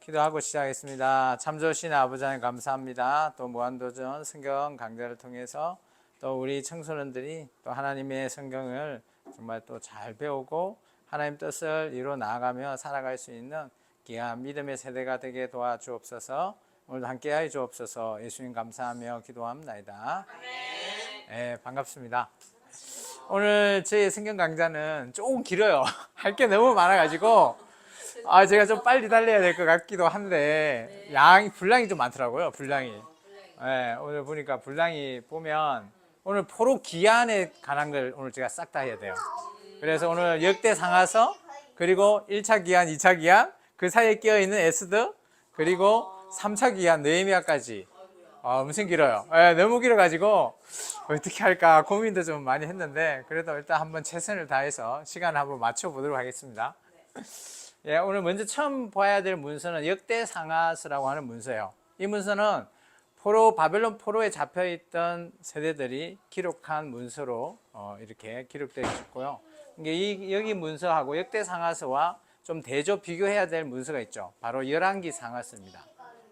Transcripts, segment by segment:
기도하고 시작하겠습니다. 참 좋으신 아버지 하나님 감사합니다. 또 무한도전 성경 강좌를 통해서 또 우리 청소년들이 또 하나님의 성경을 정말 또 잘 배우고 하나님 뜻을 이루어 나아가며 살아갈 수 있는 귀한 믿음의 세대가 되게 도와주옵소서. 오늘도 함께하여 주옵소서. 예수님 감사하며 기도합니다. 네, 반갑습니다. 오늘 제 성경 강좌는 조금 길어요. 할 게 너무 많아가지고 제가 좀 빨리 달려야 될 것 같기도 한데 분량이 좀 많더라고요. 분량이. 네, 오늘 보니까 분량이 보면 오늘 포로 기한에 관한 걸 오늘 제가 싹 다 해야 돼요. 그래서 오늘 역대 상하서 그리고 1차 기한, 2차 기한 그 사이에 끼어있는 에스더 그리고 3차 기한 느헤미야까지 엄청 길어요. 네, 너무 길어가지고 어떻게 할까 고민도 좀 많이 했는데 그래도 일단 한번 최선을 다해서 시간을 한번 맞춰보도록 하겠습니다. 예, 오늘 먼저 처음 봐야 될 문서는 역대상하서라고 하는 문서예요. 이 문서는 바벨론 포로에 잡혀있던 세대들이 기록한 문서로 이렇게 기록되어 있고요. 여기 문서하고 역대상하서와 좀 대조 비교해야 될 문서가 있죠. 바로 열왕기 상하서입니다.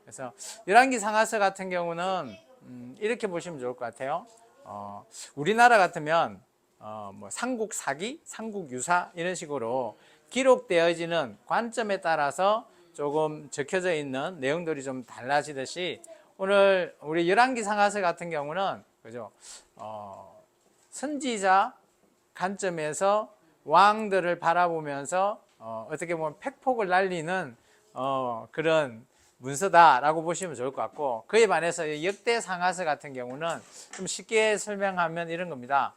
그래서 열왕기 상하서 같은 경우는 이렇게 보시면 좋을 것 같아요. 우리나라 같으면 뭐 삼국사기, 삼국유사 이런 식으로 기록되어지는 관점에 따라서 조금 적혀져 있는 내용들이 좀 달라지듯이 오늘 우리 열왕기 상하서 같은 경우는 그죠? 선지자 관점에서 왕들을 바라보면서 어떻게 보면 팩폭을 날리는 그런 문서다라고 보시면 좋을 것 같고, 그에 반해서 역대 상하서 같은 경우는 좀 쉽게 설명하면 이런 겁니다.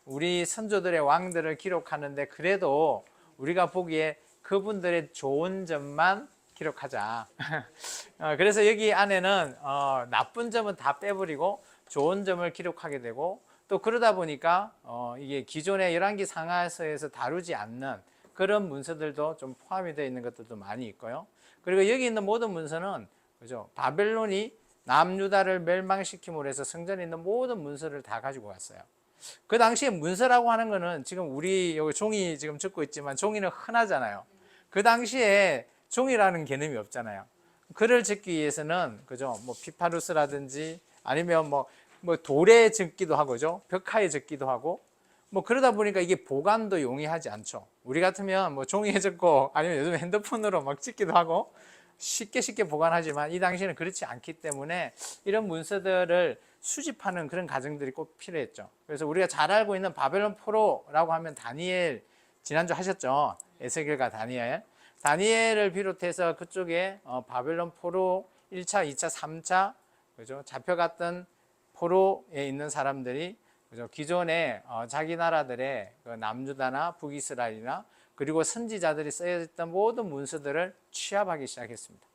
우리 선조들의 왕들을 기록하는데 그래도 우리가 보기에 그분들의 좋은 점만 기록하자. 그래서 여기 안에는 나쁜 점은 다 빼버리고 좋은 점을 기록하게 되고, 또 그러다 보니까 이게 기존의 열왕기 상하서에서 다루지 않는 그런 문서들도 좀 포함이 되어 있는 것들도 많이 있고요. 그리고 여기 있는 모든 문서는 그죠? 바벨론이 남유다를 멸망시킴으로 해서 성전에 있는 모든 문서를 다 가지고 왔어요. 그 당시에 문서라고 하는 거는 지금 우리 여기 종이 지금 적고 있지만 종이는 흔하잖아요. 그 당시에 종이라는 개념이 없잖아요. 글을 적기 위해서는 그죠? 뭐 피파루스라든지 아니면 뭐 돌에 적기도 하고죠. 벽화에 적기도 하고 뭐 그러다 보니까 이게 보관도 용이하지 않죠. 우리 같으면 뭐 종이에 적고 아니면 요즘 핸드폰으로 막 찍기도 하고 쉽게 보관하지만 이 당시에는 그렇지 않기 때문에 이런 문서들을 수집하는 그런 과정들이 꼭 필요했죠. 그래서 우리가 잘 알고 있는 바벨론 포로라고 하면 다니엘 지난주 하셨죠. 에스겔과 다니엘을 비롯해서 그쪽에 바벨론 포로 1차, 2차, 3차 그죠? 잡혀갔던 포로에 있는 사람들이 그죠? 기존에 자기 나라들의 그 남유다나 북이스라엘이나 그리고 선지자들이 쓰여있던 모든 문서들을 취합하기 시작했습니다.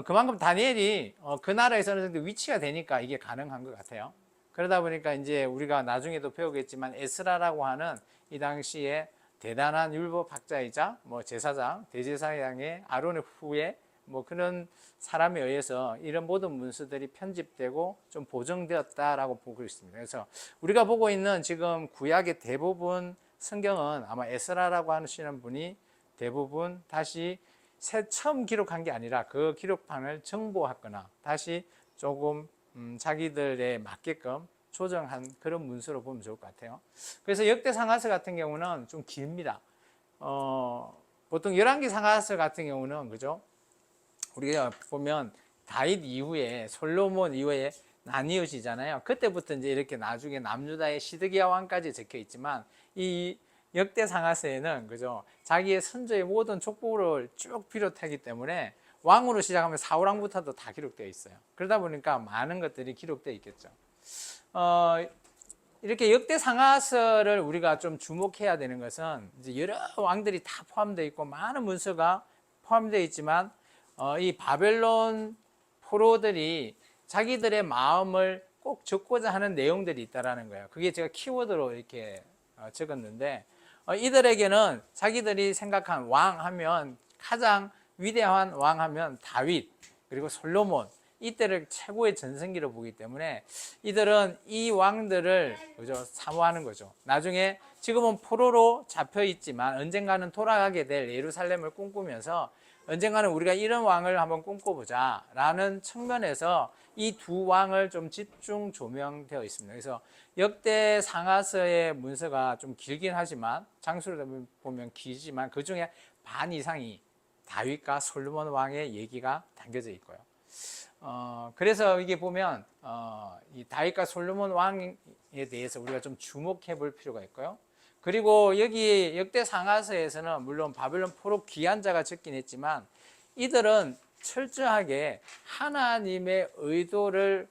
그만큼 다니엘이 그 나라에서 어느 정도 위치가 되니까 이게 가능한 것 같아요. 그러다 보니까 이제 우리가 나중에도 배우겠지만 에스라라고 하는 이 당시에 대단한 율법학자이자 뭐 제사장, 대제사장의 아론의 후예 뭐 그런 사람에 의해서 이런 모든 문서들이 편집되고 좀 보정되었다라고 보고 있습니다. 그래서 우리가 보고 있는 지금 구약의 대부분 성경은 아마 에스라라고 하시는 분이 대부분 다시 처음 기록한 게 아니라 그 기록판을 정보했거나 다시 조금 자기들에 맞게끔 조정한 그런 문서로 보면 좋을 것 같아요. 그래서 역대 상하서 같은 경우는 좀 깁니다. 보통 열왕기 상하서 같은 경우는 그죠? 우리가 보면 다윗 이후에 솔로몬 이후에 나뉘어지잖아요. 그때부터 이제 이렇게 나중에 남유다의 시드기야 왕까지 적혀 있지만 이 역대 상하서에는 그죠? 자기의 선조의 모든 족보를 쭉 비롯하기 때문에 왕으로 시작하면 사울왕부터도 다 기록되어 있어요. 그러다 보니까 많은 것들이 기록되어 있겠죠. 이렇게 역대 상하서를 우리가 좀 주목해야 되는 것은 이제 여러 왕들이 다 포함되어 있고 많은 문서가 포함되어 있지만 이 바벨론 포로들이 자기들의 마음을 꼭 적고자 하는 내용들이 있다라는 거예요. 그게 제가 키워드로 이렇게 적었는데 이들에게는 자기들이 생각한 왕 하면 가장 위대한 왕 하면 다윗 그리고 솔로몬 이때를 최고의 전성기로 보기 때문에 이들은 이 왕들을 그죠? 사모하는 거죠. 나중에 지금은 포로로 잡혀 있지만 언젠가는 돌아가게 될 예루살렘을 꿈꾸면서 언젠가는 우리가 이런 왕을 한번 꿈꿔보자 라는 측면에서 이 두 왕을 좀 집중 조명되어 있습니다. 그래서 역대 상하서의 문서가 좀 길긴 하지만 장수로 보면 길지만 그 중에 반 이상이 다윗과 솔로몬 왕의 얘기가 담겨져 있고요. 그래서 이게 보면 이 다윗과 솔로몬 왕에 대해서 우리가 좀 주목해 볼 필요가 있고요. 그리고 여기 역대 상하서에서는 물론 바벨론 포로 귀환자가 적긴 했지만 이들은 철저하게 하나님의 의도를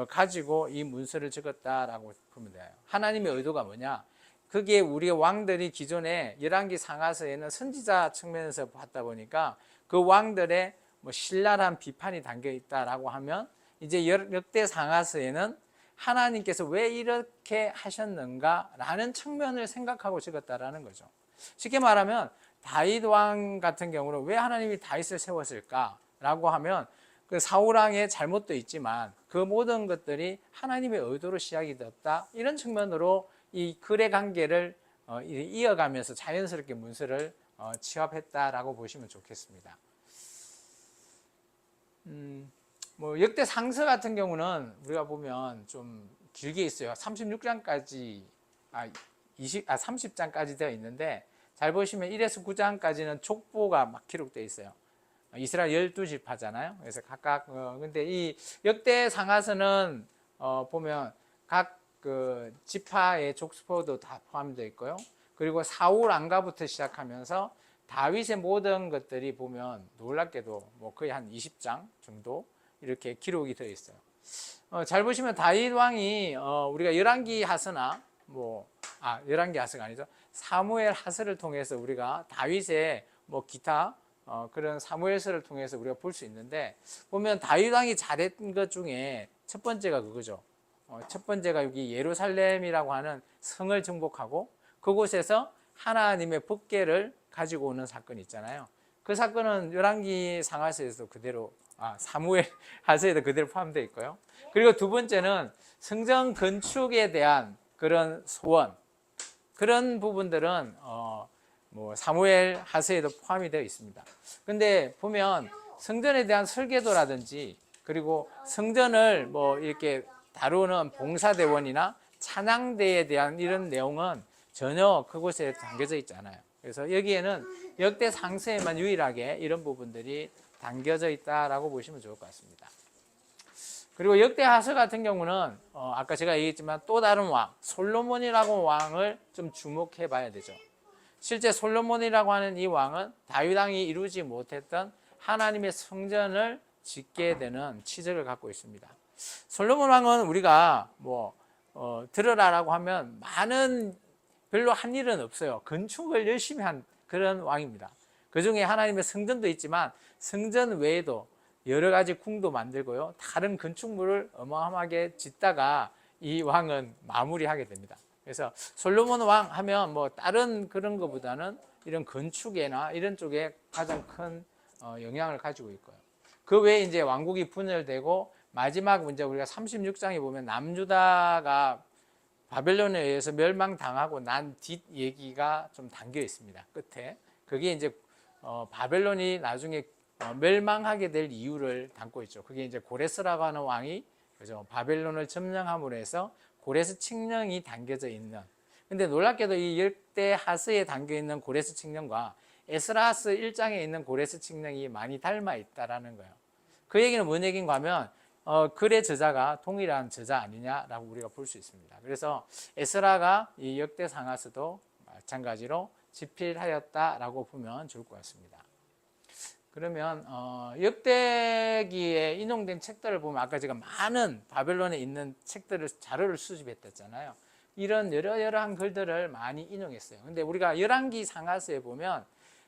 가지고 이 문서를 적었다라고 보면 돼요. 하나님의 의도가 뭐냐? 그게 우리 왕들이 기존에 열왕기 상하서에는 선지자 측면에서 봤다 보니까 그 왕들의 뭐 신랄한 비판이 담겨 있다라고 하면 이제 역대 상하서에는 하나님께서 왜 이렇게 하셨는가라는 측면을 생각하고 적었다라는 거죠. 쉽게 말하면 다윗 왕 같은 경우는 왜 하나님이 다윗을 세웠을까라고 하면 그 사울 왕의 잘못도 있지만 그 모든 것들이 하나님의 의도로 시작이 되었다. 이런 측면으로 이 글의 관계를 이어가면서 자연스럽게 문서를 취합했다라고 보시면 좋겠습니다. 뭐 역대 상서 같은 경우는 우리가 보면 좀 길게 있어요. 36장까지 30장까지 되어 있는데 잘 보시면 1에서 9장까지는 족보가 막 기록되어 있어요. 이스라엘 12지파잖아요. 그래서 각각 근데 이 역대 상하서는 보면 각 그 지파의 족보도 다 포함되어 있고요. 그리고 사울 왕가부터 시작하면서 다윗의 모든 것들이 보면 놀랍게도 뭐 거의 한 20장 정도 이렇게 기록이 되어 있어요. 잘 보시면 다윗 왕이 우리가 열왕기 하서나 열왕기 하서가 아니죠. 사무엘 하서를 통해서 우리가 다윗의 뭐 기타 그런 사무엘서를 통해서 우리가 볼 수 있는데 보면 다윗 왕이 잘했던 것 중에 첫 번째가 그거죠. 첫 번째가 여기 예루살렘이라고 하는 성을 정복하고 그곳에서 하나님의 법궤를 가지고 오는 사건이 있잖아요. 그 사건은 열왕기 상하서에서 그대로 사무엘 하서에도 그대로 포함되어 있고요. 그리고 두 번째는 성전 건축에 대한 그런 소원 그런 부분들은 뭐 사무엘 하서에도 포함이 되어 있습니다. 근데 보면 성전에 대한 설계도라든지 그리고 성전을 뭐 이렇게 다루는 봉사대원이나 찬양대에 대한 이런 내용은 전혀 그곳에 담겨져 있지 않아요. 그래서 여기에는 역대 상서에만 유일하게 이런 부분들이 담겨져 있다라고 보시면 좋을 것 같습니다. 그리고 역대 하서 같은 경우는 아까 제가 얘기했지만 또 다른 왕 솔로몬이라고 왕을 좀 주목해 봐야 되죠. 실제 솔로몬이라고 하는 이 왕은 다윗 왕이 이루지 못했던 하나님의 성전을 짓게 되는 치적을 갖고 있습니다. 솔로몬 왕은 우리가 들으라라고 하면 별로 한 일은 없어요. 건축을 열심히 한 그런 왕입니다. 그 중에 하나님의 성전도 있지만 성전 외에도 여러 가지 궁도 만들고요. 다른 건축물을 어마어마하게 짓다가 이 왕은 마무리하게 됩니다. 그래서 솔로몬 왕 하면 다른 그런 것보다는 이런 건축에나 이런 쪽에 가장 큰 영향을 가지고 있고요. 그 외에 이제 왕국이 분열되고 마지막 문제 우리가 36장에 보면 남유다가 바벨론에 의해서 멸망당하고 난 뒷 얘기가 좀 담겨 있습니다. 끝에 그게 이제 바벨론이 나중에 멸망하게 될 이유를 담고 있죠. 그게 이제 고레스라고 하는 왕이 그죠 바벨론을 점령함으로 해서 고레스 칙령이 담겨져 있는. 근데 놀랍게도 이 역대 하서에 담겨 있는 고레스 칙령과 에스라스 1장에 있는 고레스 칙령이 많이 닮아 있다라는 거예요. 그 얘기는 뭔 얘기인가 하면 글의 저자가 동일한 저자 아니냐라고 우리가 볼 수 있습니다. 그래서 에스라가 이 역대 상하서도 마찬가지로 집필하였다라고 보면 좋을 것 같습니다. 그러면 역대기에 인용된 책들을 보면 아까 제가 많은 바벨론에 있는 자료를 수집했댔잖아요. 이런 여러한 글들을 많이 인용했어요. 근데 우리가 열왕기 상하서에 보면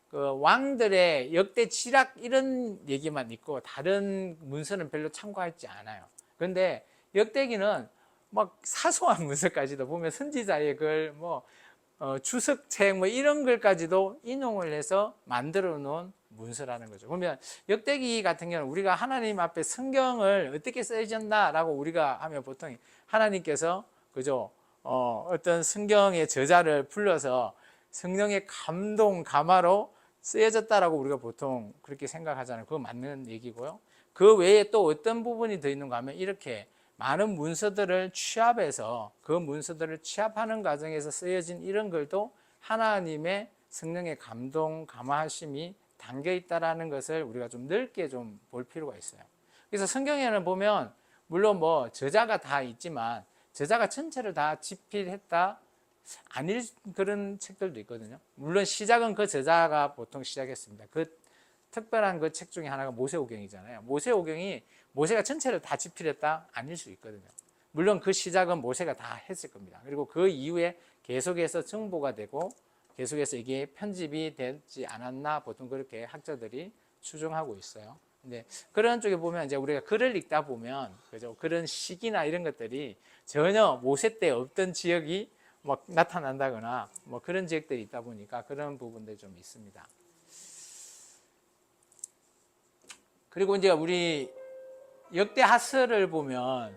그 왕들의 역대 지락 이런 얘기만 있고 다른 문서는 별로 참고하지 않아요. 그런데 역대기는 막 사소한 문서까지도 보면 선지자의 글 주석책 뭐 이런 글까지도 인용을 해서 만들어 놓은 문서라는 거죠. 그러면 역대기 같은 경우는 우리가 하나님 앞에 성경을 어떻게 써졌나라고 우리가 하면 보통 하나님께서 그죠? 어떤 성경의 저자를 불러서 성령의 감동 감화로 쓰여졌다라고 우리가 보통 그렇게 생각하잖아요. 그거 맞는 얘기고요. 그 외에 또 어떤 부분이 더 있는가 하면 이렇게 많은 문서들을 취합해서 그 문서들을 취합하는 과정에서 쓰여진 이런 글도 하나님의 성령의 감동 감화하심이 담겨 있다라는 것을 우리가 좀 넓게 좀 볼 필요가 있어요. 그래서 성경에는 보면 물론 뭐 저자가 다 있지만 저자가 전체를 다 집필했다 아닐 그런 책들도 있거든요. 물론 시작은 그 저자가 보통 시작했습니다. 그 특별한 그 책 중에 하나가 모세오경이잖아요. 모세오경이 모세가 전체를 다 집필했다 아닐 수 있거든요. 물론 그 시작은 모세가 다 했을 겁니다. 그리고 그 이후에 계속해서 정보가 되고 계속해서 이게 편집이 되지 않았나 보통 그렇게 학자들이 추정하고 있어요. 근데 그런 쪽에 보면 이제 우리가 글을 읽다 보면 그죠? 그런 시기나 이런 것들이 전혀 모세 때 없던 지역이 막 나타난다거나 뭐 그런 지역들이 있다 보니까 그런 부분들이 좀 있습니다. 그리고 이제 우리 역대 하스를 보면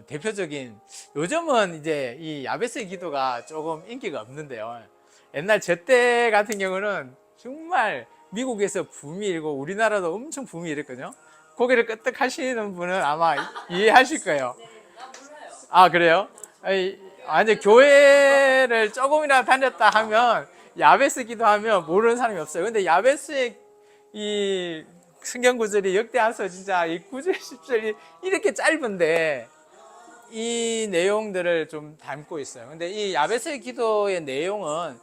대표적인 요즘은 이제 이 야베스의 기도가 조금 인기가 없는데요. 옛날 저 때 같은 경우는 정말 미국에서 붐이 일고 우리나라도 엄청 붐이 일었거든요. 고개를 끄덕 하시는 분은 아마 이해하실 거예요. 아, 그래요? 아니, 교회를 조금이나 다녔다 하면 야베스 기도하면 모르는 사람이 없어요. 근데 야베스의 이 성경 구절이 역대하서 진짜 이 9절 10절이 이렇게 짧은데 이 내용들을 좀 담고 있어요. 근데 이 야베스의 기도의 내용은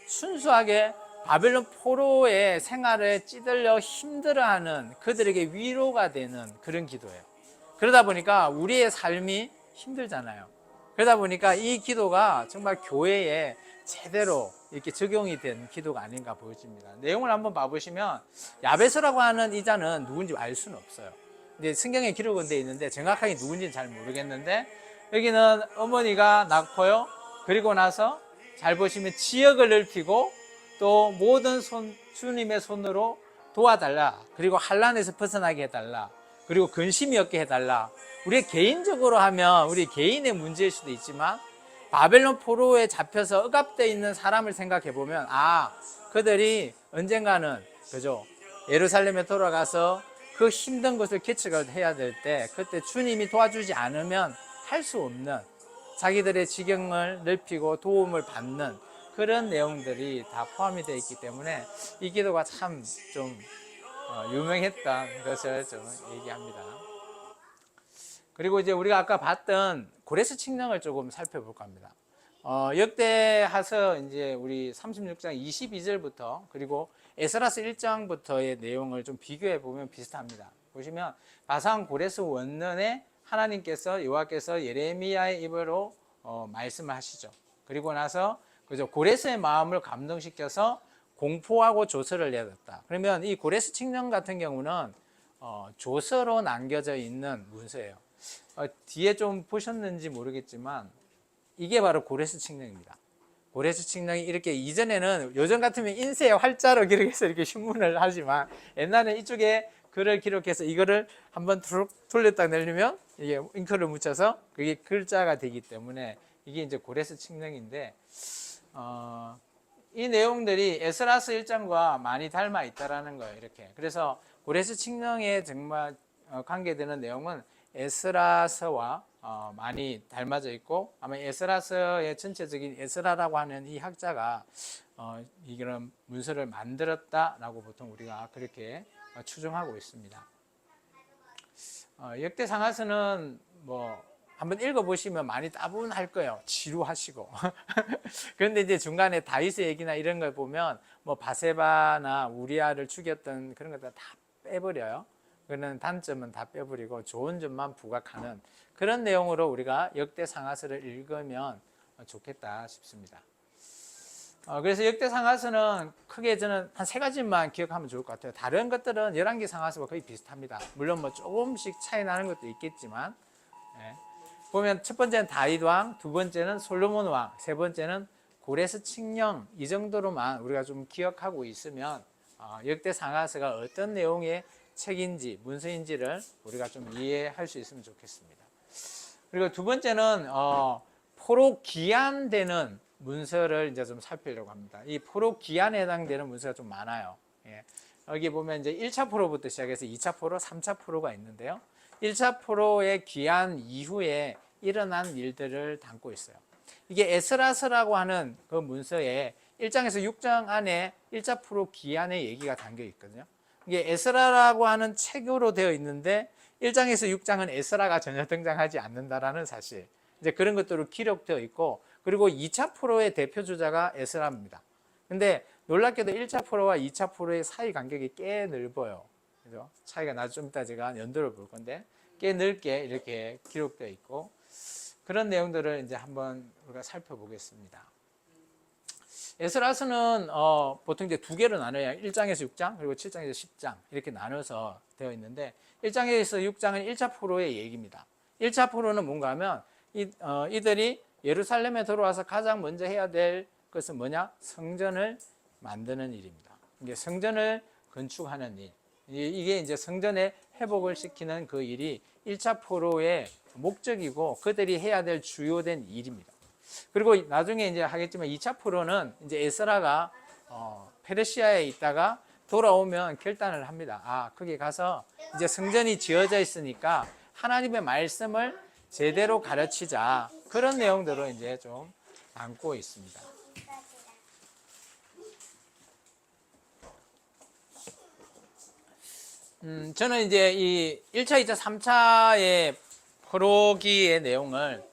순수하게 바벨론 포로의 생활에 찌들려 힘들어하는 그들에게 위로가 되는 그런 기도예요. 그러다 보니까 우리의 삶이 힘들잖아요. 그러다 보니까 이 기도가 정말 교회에 제대로 이렇게 적용이 된 기도가 아닌가 보여집니다. 내용을 한번 봐보시면 야베스라고 하는 이 자는 누군지 알 수는 없어요. 근데 성경에 기록은 되어 있는데 정확하게 누군지는 잘 모르겠는데 여기는 어머니가 낳고요. 그리고 나서 잘 보시면 지역을 넓히고 또 모든 주님의 손으로 도와달라. 그리고 환난에서 벗어나게 해달라. 그리고 근심이 없게 해달라. 우리 개인적으로 하면 우리 개인의 문제일 수도 있지만 바벨론 포로에 잡혀서 억압되어 있는 사람을 생각해 보면 그들이 언젠가는 그죠 예루살렘에 돌아가서 그 힘든 것을 개척을 해야 될 때 그때 주님이 도와주지 않으면 할 수 없는 자기들의 지경을 넓히고 도움을 받는 그런 내용들이 다 포함이 되어 있기 때문에 이 기도가 참 좀 유명했던 것을 좀 얘기합니다. 그리고 이제 우리가 아까 봤던 고레스 칙령을 조금 살펴볼까 합니다. 역대하서 이제 우리 36장 22절부터 그리고 에스라스 1장부터의 내용을 좀 비교해 보면 비슷합니다. 보시면 바산 고레스 원년에 하나님께서 여호와께서 예레미야의 입으로 말씀을 하시죠. 그리고 나서 그죠 고레스의 마음을 감동시켜서 공포하고 조서를 내렸다. 그러면 이 고레스 칙령 같은 경우는 조서로 남겨져 있는 문서예요. 뒤에 좀 보셨는지 모르겠지만 이게 바로 고레스 칙령입니다. 고레스 칙령이 이렇게 이전에는 요즘 같으면 인쇄 활자로 기록해서 이렇게 신문을 하지만 옛날에는 이쪽에 글을 기록해서 이거를 한번 돌렸다 내리면 이게 잉크를 묻혀서 그게 글자가 되기 때문에 이게 이제 고레스 칙령인데 이 내용들이 에스라스 1장과 많이 닮아 있다라는 거예요. 이렇게 그래서 고레스 칙령에 정말 관계되는 내용은 에스라서와 많이 닮아져 있고 아마 에스라서의 전체적인 에스라라고 하는 이 학자가 이런 문서를 만들었다라고 보통 우리가 그렇게 추정하고 있습니다. 역대상하서는 뭐 한번 읽어보시면 많이 따분할 거예요. 지루하시고. 그런데 이제 중간에 다윗의 얘기나 이런 걸 보면 뭐 바세바나 우리아를 죽였던 그런 것들 다 빼버려요. 그런 단점은 다 빼버리고 좋은 점만 부각하는 그런 내용으로 우리가 역대상하서를 읽으면 좋겠다 싶습니다. 그래서 역대상하서는 크게 저는 한 3가지만 기억하면 좋을 것 같아요. 다른 것들은 열왕기 상하서와 거의 비슷합니다. 물론 뭐 조금씩 차이 나는 것도 있겠지만 보면 첫 번째는 다윗 왕, 두 번째는 솔로몬 왕, 세 번째는 고레스 칙령 이 정도로만 우리가 좀 기억하고 있으면 역대 상하서가 어떤 내용의 책인지 문서인지를 우리가 좀 이해할 수 있으면 좋겠습니다. 그리고 두 번째는 포로 기한되는 문서를 이제 좀 살피려고 합니다. 이 포로 기한에 해당되는 문서가 좀 많아요. 예. 여기 보면 이제 1차 포로부터 시작해서 2차 포로, 3차 포로가 있는데요. 1차 포로의 기한 이후에 일어난 일들을 담고 있어요. 이게 에스라서라고 하는 그 문서에 1장에서 6장 안에 1차 포로 기한의 얘기가 담겨 있거든요. 이게 에스라라고 하는 책으로 되어 있는데 1장에서 6장은 에스라가 전혀 등장하지 않는다라는 사실. 이제 그런 것들로 기록되어 있고, 그리고 2차 포로의 대표 주자가 에스라입니다. 근데 놀랍게도 1차 포로와 2차 포로의 사이 간격이 꽤 넓어요. 그죠? 차이가 나중에 좀 이따 제가 연도를 볼 건데 꽤 넓게 이렇게 기록되어 있고, 그런 내용들을 이제 한번 우리가 살펴보겠습니다. 에스라서는 보통 이제 두 개로 나눠요. 1장에서 6장 그리고 7장에서 10장 이렇게 나눠서 되어 있는데 1장에서 6장은 1차 포로의 얘기입니다. 1차 포로는 뭔가 하면 이들이 예루살렘에 들어와서 가장 먼저 해야 될 것은 뭐냐? 성전을 만드는 일입니다. 이게 성전을 건축하는 일. 이게 이제 성전의 회복을 시키는 그 일이 1차 포로의 목적이고 그들이 해야 될 주요된 일입니다. 그리고 나중에 이제 하겠지만 2차 포로는 이제 에스라가 페르시아에 있다가 돌아오면 결단을 합니다. 거기 가서 이제 성전이 지어져 있으니까 하나님의 말씀을 제대로 가르치자. 그런 내용들을 이제 좀 담고 있습니다. 저는 이제 이 1차, 2차, 3차의 포로기의 내용을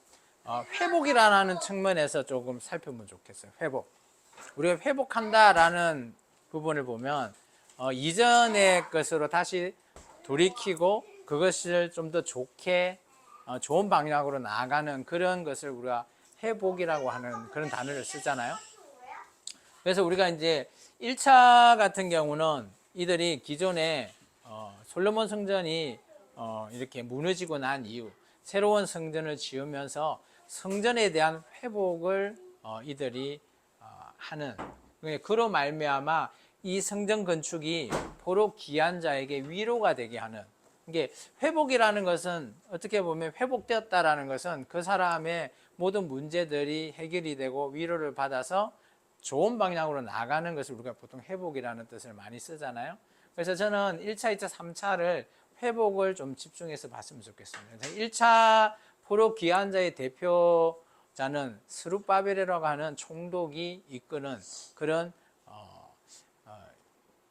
회복이라는 측면에서 조금 살펴보면 좋겠어요. 회복. 우리가 회복한다라는 부분을 보면 이전의 것으로 다시 돌이키고 그것을 좀 더 좋게 좋은 방향으로 나아가는 그런 것을 우리가 회복이라고 하는 그런 단어를 쓰잖아요. 그래서 우리가 이제 1차 같은 경우는 이들이 기존에 솔로몬 성전이 이렇게 무너지고 난 이후 새로운 성전을 지으면서 성전에 대한 회복을 이들이 하는, 그로 말미암아 이 성전 건축이 포로 귀한 자에게 위로가 되게 하는, 이게 회복이라는 것은 어떻게 보면 회복되었다라는 것은 그 사람의 모든 문제들이 해결이 되고 위로를 받아서 좋은 방향으로 나가는 것을 우리가 보통 회복이라는 뜻을 많이 쓰잖아요. 그래서 저는 1차, 2차, 3차를 회복을 좀 집중해서 봤으면 좋겠습니다. 1차 포로 귀한 자의 대표자는 스룹바벨이라고 하는 총독이 이끄는 그런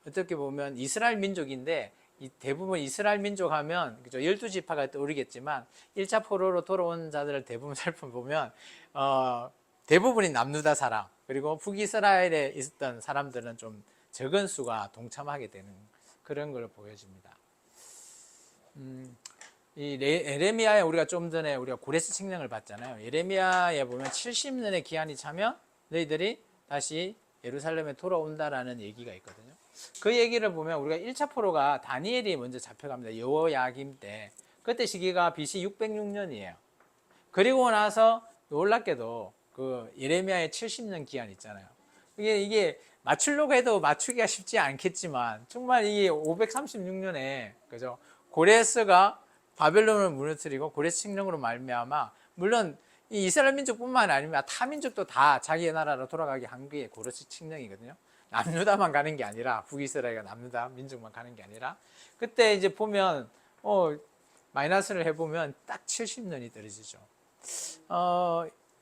어떻게 보면 이스라엘 민족인데, 대부분 이스라엘 민족 하면 그죠, 12지파가 떠오르겠지만 1차 포로로 돌아온 자들을 대부분 살펴보면 대부분이 남유다 사람, 그리고 북이스라엘에 있었던 사람들은 좀 적은 수가 동참하게 되는 그런 걸 보여집니다. 이 예레미야에 우리가 좀 전에 우리가 고레스 칙령을 봤잖아요. 예레미야에 보면 70년의 기한이 차면 너희들이 다시 예루살렘에 돌아온다라는 얘기가 있거든요. 그 얘기를 보면 우리가 1차 포로가 다니엘이 먼저 잡혀갑니다. 여호야김 때. 그때 시기가 BC 606년이에요. 그리고 나서 놀랍게도 그 예레미야의 70년 기한 있잖아요. 이게 맞추려고 해도 맞추기가 쉽지 않겠지만 정말 이게 536년에 그죠, 고레스가 바벨론을 무너뜨리고 고레스 칙령으로 말미암아, 물론 이 이스라엘 민족뿐만 아니라 타 민족도 다 자기 나라로 돌아가게 한 게 고레스 칙령이거든요. 남유다만 가는 게 아니라, 북이스라엘과 남유다 민족만 가는 게 아니라, 그때 이제 보면 마이너스를 해보면 딱 70년이 떨어지죠.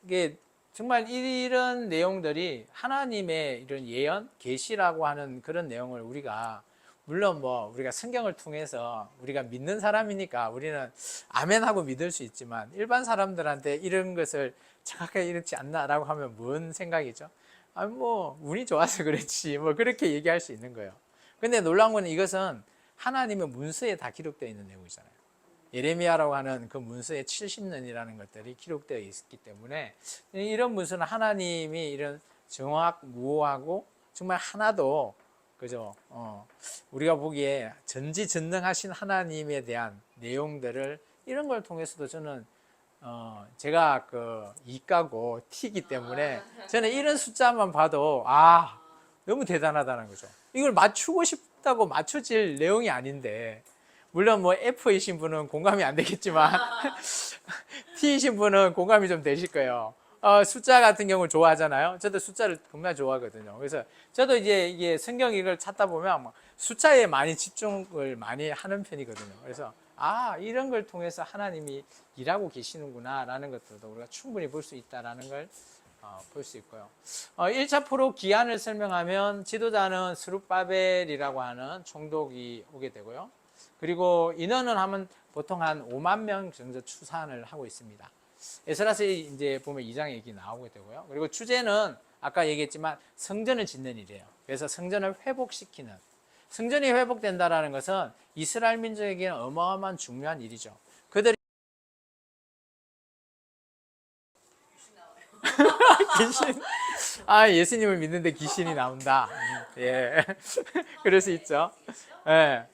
이게 정말 이런 내용들이 하나님의 이런 예언, 계시라고 하는 그런 내용을 우리가, 물론 우리가 성경을 통해서 우리가 믿는 사람이니까 우리는 아멘하고 믿을 수 있지만, 일반 사람들한테 이런 것을 정확하게 이렇지 않나라고 하면 뭔 생각이죠? 운이 좋아서 그렇지, 그렇게 얘기할 수 있는 거예요. 근데 놀라운 건 이것은 하나님의 문서에 다 기록되어 있는 내용이잖아요. 예레미야라고 하는 그 문서에 70년이라는 것들이 기록되어 있기 때문에 이런 문서는 하나님이 이런 정확무오하고 정말 하나도 그죠, 우리가 보기에 전지전능하신 하나님에 대한 내용들을 이런 걸 통해서도 저는 제가 그 이과고 T이기 때문에 저는 이런 숫자만 봐도 너무 대단하다는 거죠. 이걸 맞추고 싶다고 맞춰질 내용이 아닌데, 물론 뭐 F이신 분은 공감이 안 되겠지만 T이신 분은 공감이 좀 되실 거예요. 숫자 같은 경우를 좋아하잖아요. 저도 숫자를 정말 좋아하거든요. 그래서 저도 이제 이게 성경 이걸 찾다 보면 막 숫자에 많이 집중을 많이 하는 편이거든요. 그래서 이런 걸 통해서 하나님이 일하고 계시는구나 라는 것들도 우리가 충분히 볼 수 있다라는 걸 볼 수 있고요. 1차 포로 기한을 설명하면 지도자는 스룹바벨이라고 하는 총독이 오게 되고요. 그리고 인원은 하면 보통 한 5만 명 정도 추산을 하고 있습니다. 에스라서 이제 보면 2장 얘기 나오게 되고요. 그리고 주제는 아까 얘기했지만 성전을 짓는 일이에요. 그래서 성전을 회복시키는, 성전이 회복된다라는 것은 이스라엘 민족에게는 어마어마한 중요한 일이죠. 그들이 귀신, 예수님을 믿는데 귀신이 나온다. 예, 그럴 수 있죠. 예,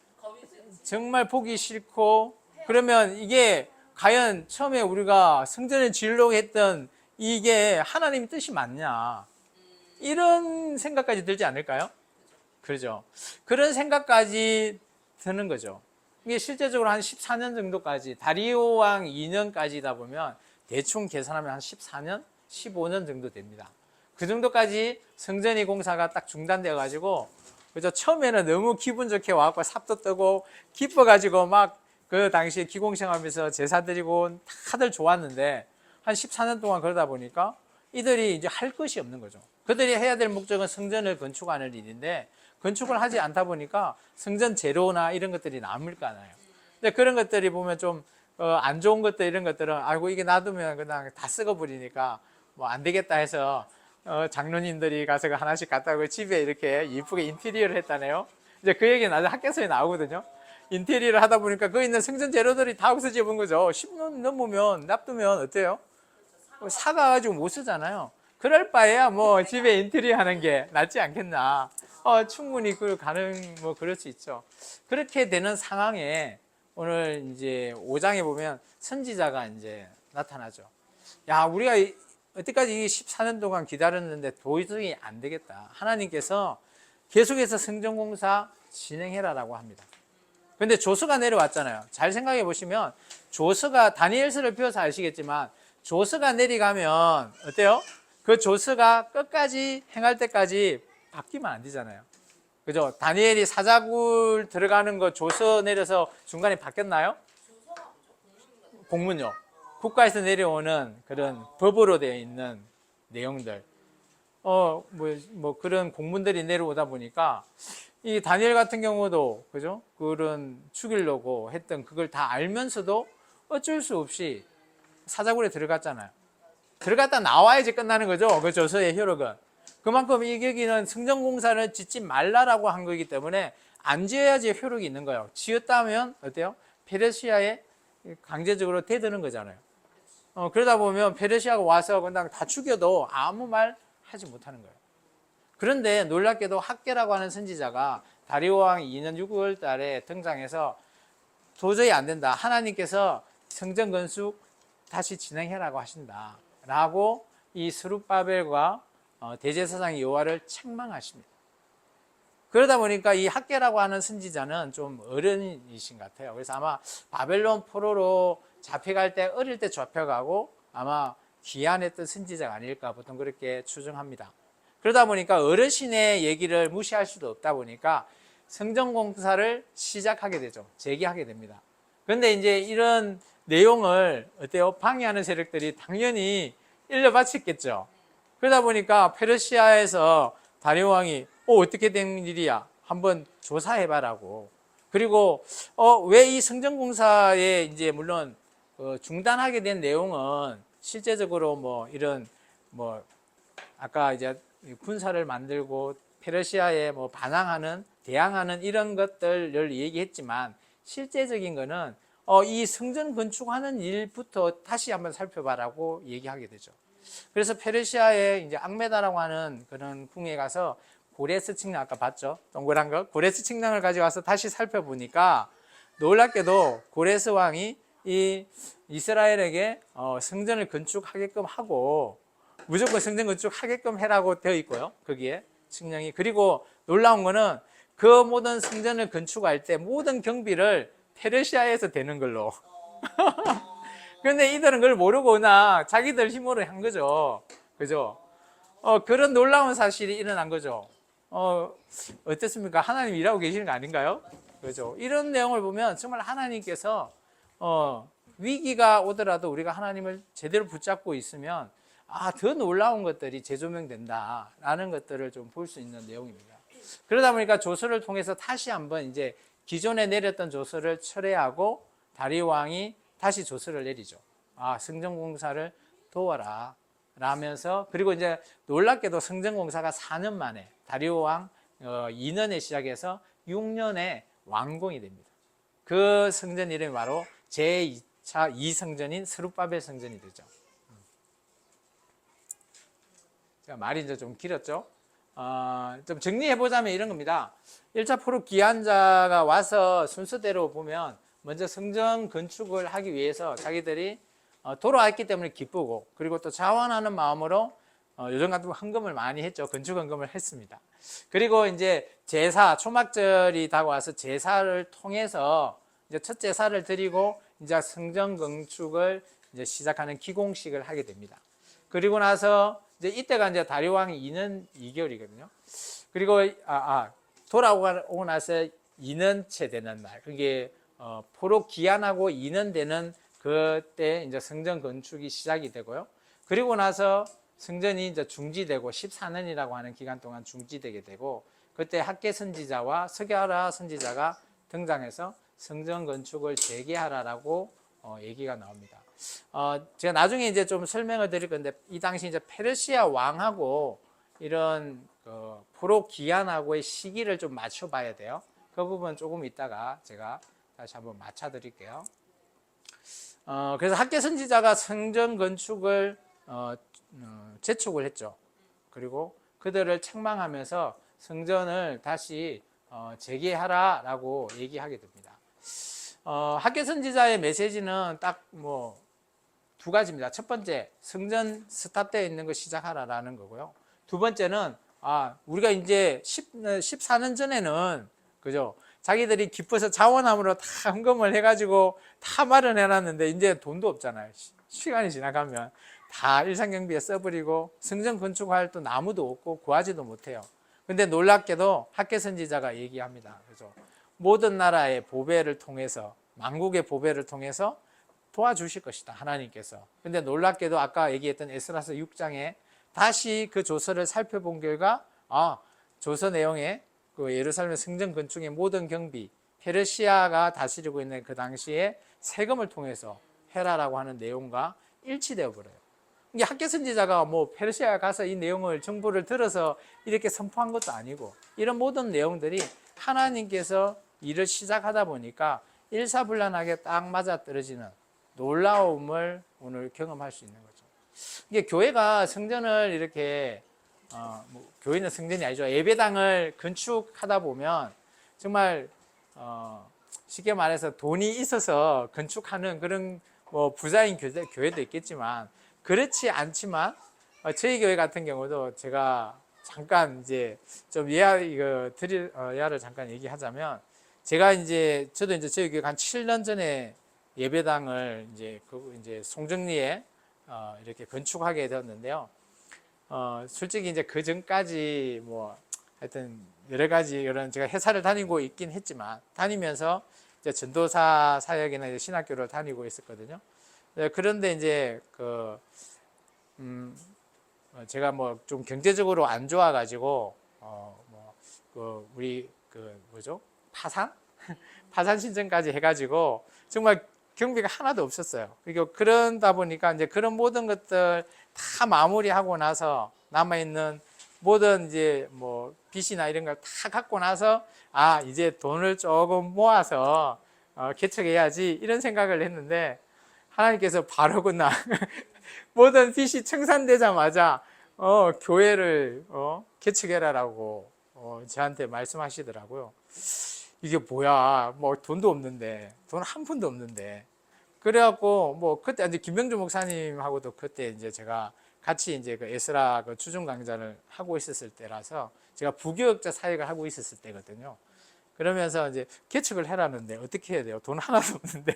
정말 보기 싫고, 그러면 이게 과연 처음에 우리가 성전을 지으려고 했던 이게 하나님 뜻이 맞냐, 이런 생각까지 들지 않을까요? 그렇죠. 그런 생각까지 드는 거죠. 이게 실제적으로 한 14년 정도까지, 다리오 왕 2년까지다 보면 대충 계산하면 한 14년, 15년 정도 됩니다. 그 정도까지 성전이 공사가 딱 중단되어 가지고, 그죠? 처음에는 너무 기분 좋게 와갖고 삽도 뜨고 기뻐가지고 막 그 당시에 기공생하면서 제사 드리고 다들 좋았는데, 한 14년 동안 그러다 보니까 이들이 이제 할 것이 없는 거죠. 그들이 해야 될 목적은 성전을 건축하는 일인데 건축을 하지 않다 보니까 성전 재료나 이런 것들이 남을까나요. 근데 그런 것들이 보면 좀 안 좋은 것들, 이런 것들은 이게 놔두면 그냥 다 썩어버리니까 뭐 안 되겠다 해서 장로님들이 가서 하나씩 갖다 오고 집에 이렇게 예쁘게 인테리어를 했다네요. 이제 그 얘기는 나중에 학교에서 나오거든요. 인테리어를 하다 보니까 그 있는 성전 재료들이 다 없어져 본 거죠. 10년 넘으면 놔두면 어때요? 사가가지고 못 쓰잖아요. 그럴 바에야 뭐 집에 인테리어 하는 게 낫지 않겠나. 충분히 그 뭐 그럴 수 있죠. 그렇게 되는 상황에 오늘 이제 5장에 보면 선지자가 이제 나타나죠. 우리가 여태까지 14년 동안 기다렸는데 도저히 안 되겠다. 하나님께서 계속해서 성전공사 진행해라라고 합니다. 근데 조서가 내려왔잖아요. 잘 생각해 보시면 조서가, 다니엘서를 배워서 아시겠지만 조서가 내려가면 어때요? 그 조서가 끝까지 행할 때까지 바뀌면 안 되잖아요. 그죠? 다니엘이 사자굴 들어가는 거 조서 내려서 중간에 바뀌었나요? 공문요. 국가에서 내려오는 그런 법으로 되어 있는 내용들. 그런 공문들이 내려오다 보니까 이 다니엘 같은 경우도, 그죠? 그런 죽이려고 했던 그걸 다 알면서도 어쩔 수 없이 사자굴에 들어갔잖아요. 들어갔다 나와야지 끝나는 거죠. 그 조서의 효력은. 그만큼 여기는 성전공사를 짓지 말라라고 한 거기 때문에 안 지어야지 효력이 있는 거예요. 지었다면 어때요? 페르시아에 강제적으로 대드는 거잖아요. 그러다 보면 페르시아가 와서 그냥 다 죽여도 아무 말 하지 못하는 거예요. 그런데 놀랍게도 학개라고 하는 선지자가 다리오 왕 2년 6월 달에 등장해서 도저히 안 된다. 하나님께서 성전 건축 다시 진행해라고 하신다. 라고 이 스룹바벨과 대제사장 여호와를 책망하십니다. 그러다 보니까 이 학개라고 하는 선지자는 좀 어른이신 것 같아요. 그래서 아마 바벨론 포로로 잡혀갈 때, 어릴 때 잡혀가고 아마 귀환했던 선지자가 아닐까 보통 그렇게 추정합니다. 그러다 보니까 어르신의 얘기를 무시할 수도 없다 보니까 성전 공사를 시작하게 되죠. 재개하게 됩니다. 그런데 이제 이런 내용을 어때요? 방해하는 세력들이 당연히 일러바쳤겠죠. 그러다 보니까 페르시아에서 다리오 왕이 어떻게 된 일이야? 한번 조사해봐라고. 그리고 왜 이 성전 공사에 이제 물론 중단하게 된 내용은 실제적으로 뭐 이런 뭐 아까 이제 군사를 만들고 페르시아에 뭐 반항하는, 대항하는 이런 것들을 얘기했지만 실제적인 거는 이 성전 건축하는 일부터 다시 한번 살펴봐라고 얘기하게 되죠. 그래서 페르시아에 이제 악메다라고 하는 그런 궁에 가서 고레스 측량, 아까 봤죠? 동그란 거. 고레스 측량을 가져와서 다시 살펴보니까 놀랍게도 고레스 왕이 이 이스라엘에게 성전을 건축하게끔 하고 무조건 성전 건축하게끔 해라고 되어 있고요. 거기에 칙령이. 그리고 놀라운 거는 그 모든 성전을 건축할 때 모든 경비를 페르시아에서 되는 걸로. 그런데 이들은 그걸 모르고 그냥 자기들 힘으로 한 거죠. 그죠? 그런 놀라운 사실이 일어난 거죠. 어떻습니까? 하나님 일하고 계시는 거 아닌가요? 그죠? 이런 내용을 보면 정말 하나님께서 위기가 오더라도 우리가 하나님을 제대로 붙잡고 있으면 더 놀라운 것들이 재조명된다라는 것들을 좀 볼 수 있는 내용입니다. 그러다 보니까 조서를 통해서 다시 한번 이제 기존에 내렸던 조서를 철회하고 다리오 왕이 다시 조서를 내리죠. 성전 공사를 도와라 라면서. 그리고 이제 놀랍게도 성전 공사가 4년 만에 다리오 왕 2년에 시작해서 6년에 완공이 됩니다. 그 성전 이름이 바로 제2차 2성전인 스룹바벨 성전이 되죠. 제가 말이 이제 좀 길었죠. 좀 정리해보자면 이런 겁니다. 1차 포로 기한자가 와서 순서대로 보면 먼저 성전 건축을 하기 위해서 자기들이 돌아왔기 때문에 기쁘고, 그리고 또 자원하는 마음으로 요즘 같은 헌금을 많이 했죠. 건축 헌금을 했습니다. 그리고 이제 제사, 초막절이 다가와서 제사를 통해서 이제 첫 제사를 드리고 이제 성전 건축을 이제 시작하는 기공식을 하게 됩니다. 그리고 나서 이제 이때가 이제 다리오 왕이 2년 2개월이거든요. 그리고 돌아오고 나서 2년째 되는 날, 그게 포로 기한하고 2년 되는 그때 이제 성전 건축이 시작이 되고요. 그리고 나서 성전이 이제 중지되고 14년이라고 하는 기간 동안 중지되게 되고, 그때 학개 선지자와 스가랴 선지자가 등장해서 성전 건축을 재개하라라고 얘기가 나옵니다. 제가 나중에 이제 좀 설명을 드릴 건데, 이 당시 이제 페르시아 왕하고 이런 포로 기한하고의 시기를 좀 맞춰봐야 돼요. 그 부분 조금 이따가 제가 다시 한번 맞춰 드릴게요. 그래서 학개 선지자가 성전 건축을 재촉을 했죠. 그리고 그들을 책망하면서 성전을 다시 재개하라라고 얘기하게 됩니다. 학개 선지자의 메시지는 딱 두 가지입니다. 첫 번째, 성전 스탑되어 있는 거 시작하라라는 거고요. 두 번째는 우리가 이제 14년 전에는 그죠? 자기들이 기뻐서 자원함으로 다 헌금을 해가지고 다 마련해놨는데 이제 돈도 없잖아요. 시간이 지나가면 다 일상경비에 써버리고 성전 건축할 또 나무도 없고 구하지도 못해요. 근데 놀랍게도 학개 선지자가 얘기합니다. 그죠? 모든 나라의 보배를 통해서, 만국의 보배를 통해서 도와주실 것이다, 하나님께서. 근데 놀랍게도 아까 얘기했던 에스라서 6장에 다시 그 조서를 살펴본 결과 조서 내용에 그 예루살렘 성전 건축의 모든 경비, 페르시아가 다스리고 있는 그 당시에 세금을 통해서 해라라고 하는 내용과 일치되어 버려요. 이게 학개 선지자가 페르시아에 가서 이 내용을 정보를 들어서 이렇게 선포한 것도 아니고, 이런 모든 내용들이 하나님께서 일을 시작하다 보니까 일사불란하게 딱 맞아떨어지는 놀라움을 오늘 경험할 수 있는 거죠. 이게 교회가 성전을 이렇게 교회는 성전이 아니죠. 예배당을 건축하다 보면 정말 쉽게 말해서 돈이 있어서 건축하는 그런 부자인 교회도 있겠지만, 그렇지 않지만 저희 교회 같은 경우도 제가 잠깐 이제 좀 예화를 잠깐 얘기하자면, 저도 이제 저희 교회가 한 7년 전에 예배당을 이제 송정리에 이렇게 건축하게 되었는데요. 솔직히 이제 그 전까지 하여튼 여러 가지 이런 제가 회사를 다니고 있긴 했지만, 다니면서 이제 전도사 사역이나 이제 신학교를 다니고 있었거든요. 그런데 이제 제가 좀 경제적으로 안 좋아가지고 우리 파산 신청까지 해가지고 정말 경비가 하나도 없었어요. 그리고 그러다 보니까 이제 그런 모든 것들 다 마무리하고 나서 남아있는 모든 이제 빚이나 이런 걸 다 갖고 나서 이제 돈을 조금 모아서 개척해야지, 이런 생각을 했는데, 하나님께서 바로 그날 모든 빚이 청산되자마자 교회를 개척해라라고 저한테 말씀하시더라고요. 이게 뭐야, 돈도 없는데, 돈 한 푼도 없는데, 그래갖고 뭐 그때 이제 김병주 목사님하고도 그때 이제 제가 같이 이제 그 에스라 그 추종 강좌를 하고 있었을 때라서 제가 부교역자 사역을 하고 있었을 때거든요. 그러면서 이제 개척을 해라는데 어떻게 해야 돼요? 돈 하나도 없는데.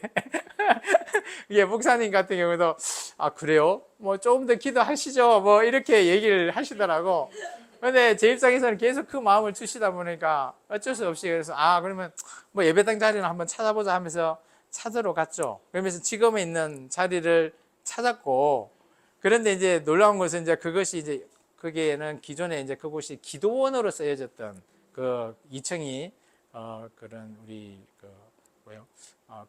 이게 목사님 같은 경우도 아 그래요? 뭐 조금 더 기도하시죠. 뭐 이렇게 얘기를 하시더라고. 근데 제 입장에서는 계속 그 마음을 주시다 보니까 어쩔 수 없이 그래서 아 그러면 뭐 예배당 자리는 한번 찾아보자 하면서 찾으러 갔죠. 그러면서 지금에 있는 자리를 찾았고, 그런데 이제 놀라운 것은 이제 그것이 이제 거기에는 기존에 이제 그곳이 기도원으로 쓰여졌던 그 2층이 그런 우리 그 뭐요?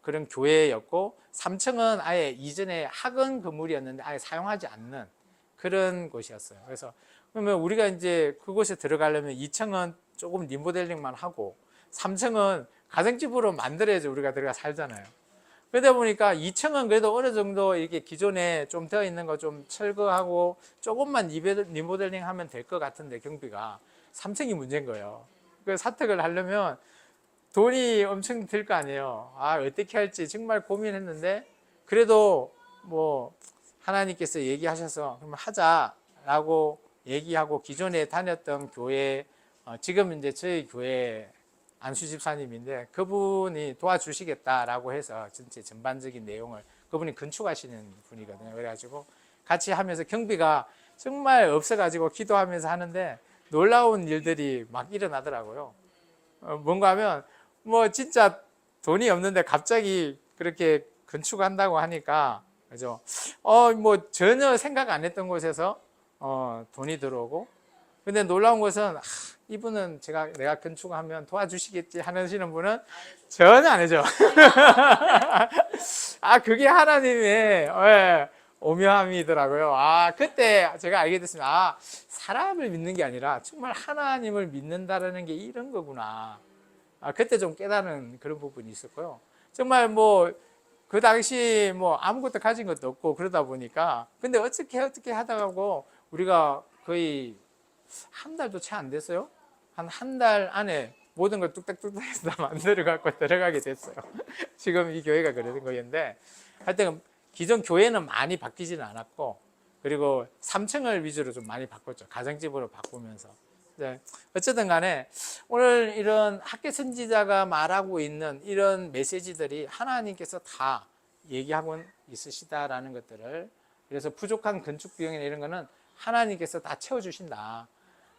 그런 교회였고 3층은 아예 이전에 학원 건물이었는데 아예 사용하지 않는 그런 곳이었어요. 그래서 그러면 우리가 이제 그곳에 들어가려면 2층은 조금 리모델링만 하고 3층은 가정집으로 만들어야지 우리가 들어가 살잖아요. 그러다 보니까 2층은 그래도 어느 정도 이렇게 기존에 좀 되어 있는 거 좀 철거하고 조금만 리모델링 하면 될 것 같은데 경비가 3층이 문제인 거예요. 그 사택을 하려면 돈이 엄청 들 거 아니에요. 아 어떻게 할지 정말 고민했는데 그래도 뭐 하나님께서 얘기하셔서 그럼 하자라고 얘기하고 기존에 다녔던 교회 지금 이제 저희 교회 안수 집사님인데 그분이 도와주시겠다라고 해서 전체 전반적인 내용을 그분이 건축하시는 분이거든요. 그래가지고 같이 하면서 경비가 정말 없어가지고 기도하면서 하는데 놀라운 일들이 막 일어나더라고요. 뭔가 하면 뭐 진짜 돈이 없는데 갑자기 그렇게 건축한다고 하니까 그죠? 뭐 전혀 생각 안 했던 곳에서 돈이 들어오고 근데 놀라운 것은 이분은 내가 건축하면 도와주시겠지 하시는 분은 전혀 안 해줘. 그게 하나님의 오묘함이더라고요. 그때 제가 알게 됐습니다. 사람을 믿는 게 아니라 정말 하나님을 믿는다라는 게 이런 거구나. 그때 좀 깨달은 그런 부분이 있었고요. 정말 뭐 그 당시 뭐 아무것도 가진 것도 없고 그러다 보니까 근데 어떻게 하다가고 우리가 거의 한 달도 채 안 됐어요. 한 달 안에 모든 걸 뚝딱뚝딱 해서 다 만들어 갖고 들어가게 됐어요. 지금 이 교회가 그런 거였는데 하여튼 기존 교회는 많이 바뀌지는 않았고 그리고 3층을 위주로 좀 많이 바꿨죠. 가정집으로 바꾸면서. 어쨌든 간에 오늘 이런 학계 선지자가 말하고 있는 이런 메시지들이 하나님께서 다 얘기하고 있으시다라는 것들을 그래서 부족한 건축 비용이나 이런 거는 하나님께서 다 채워주신다.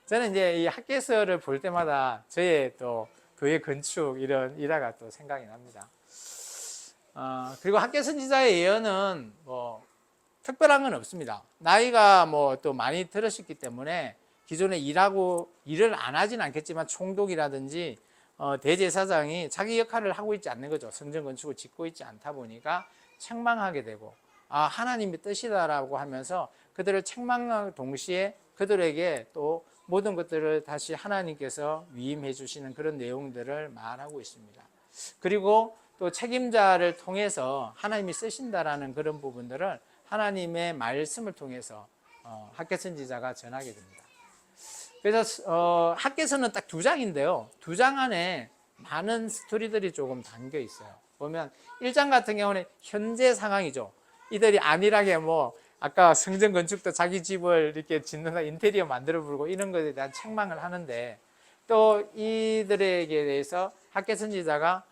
저는 이제 이 학계서를 볼 때마다 저의 또 교회 건축 이런 일화가 또 생각이 납니다. 그리고 학계 선지자의 예언은 뭐 특별한 건 없습니다. 나이가 뭐 또 많이 들으셨기 때문에 기존에 일을 안 하진 않겠지만 총독이라든지 대제사장이 자기 역할을 하고 있지 않는 거죠. 성전 건축을 짓고 있지 않다 보니까 책망하게 되고 하나님의 뜻이다라고 하면서 그들을 책망할 동시에 그들에게 또 모든 것들을 다시 하나님께서 위임해 주시는 그런 내용들을 말하고 있습니다. 그리고 또 책임자를 통해서 하나님이 쓰신다라는 그런 부분들을 하나님의 말씀을 통해서 학계 선지자가 전하게 됩니다. 그래서 학계서는 딱 2장인데요. 2장 안에 많은 스토리들이 조금 담겨 있어요. 보면 1장 같은 경우는 현재 상황이죠. 이들이 안일하게 뭐 아까 성전 건축도 자기 집을 이렇게 짓는다 인테리어 만들어 부르고 이런 것에 대한 책망을 하는데 또 이들에게 대해서 학계 선지자가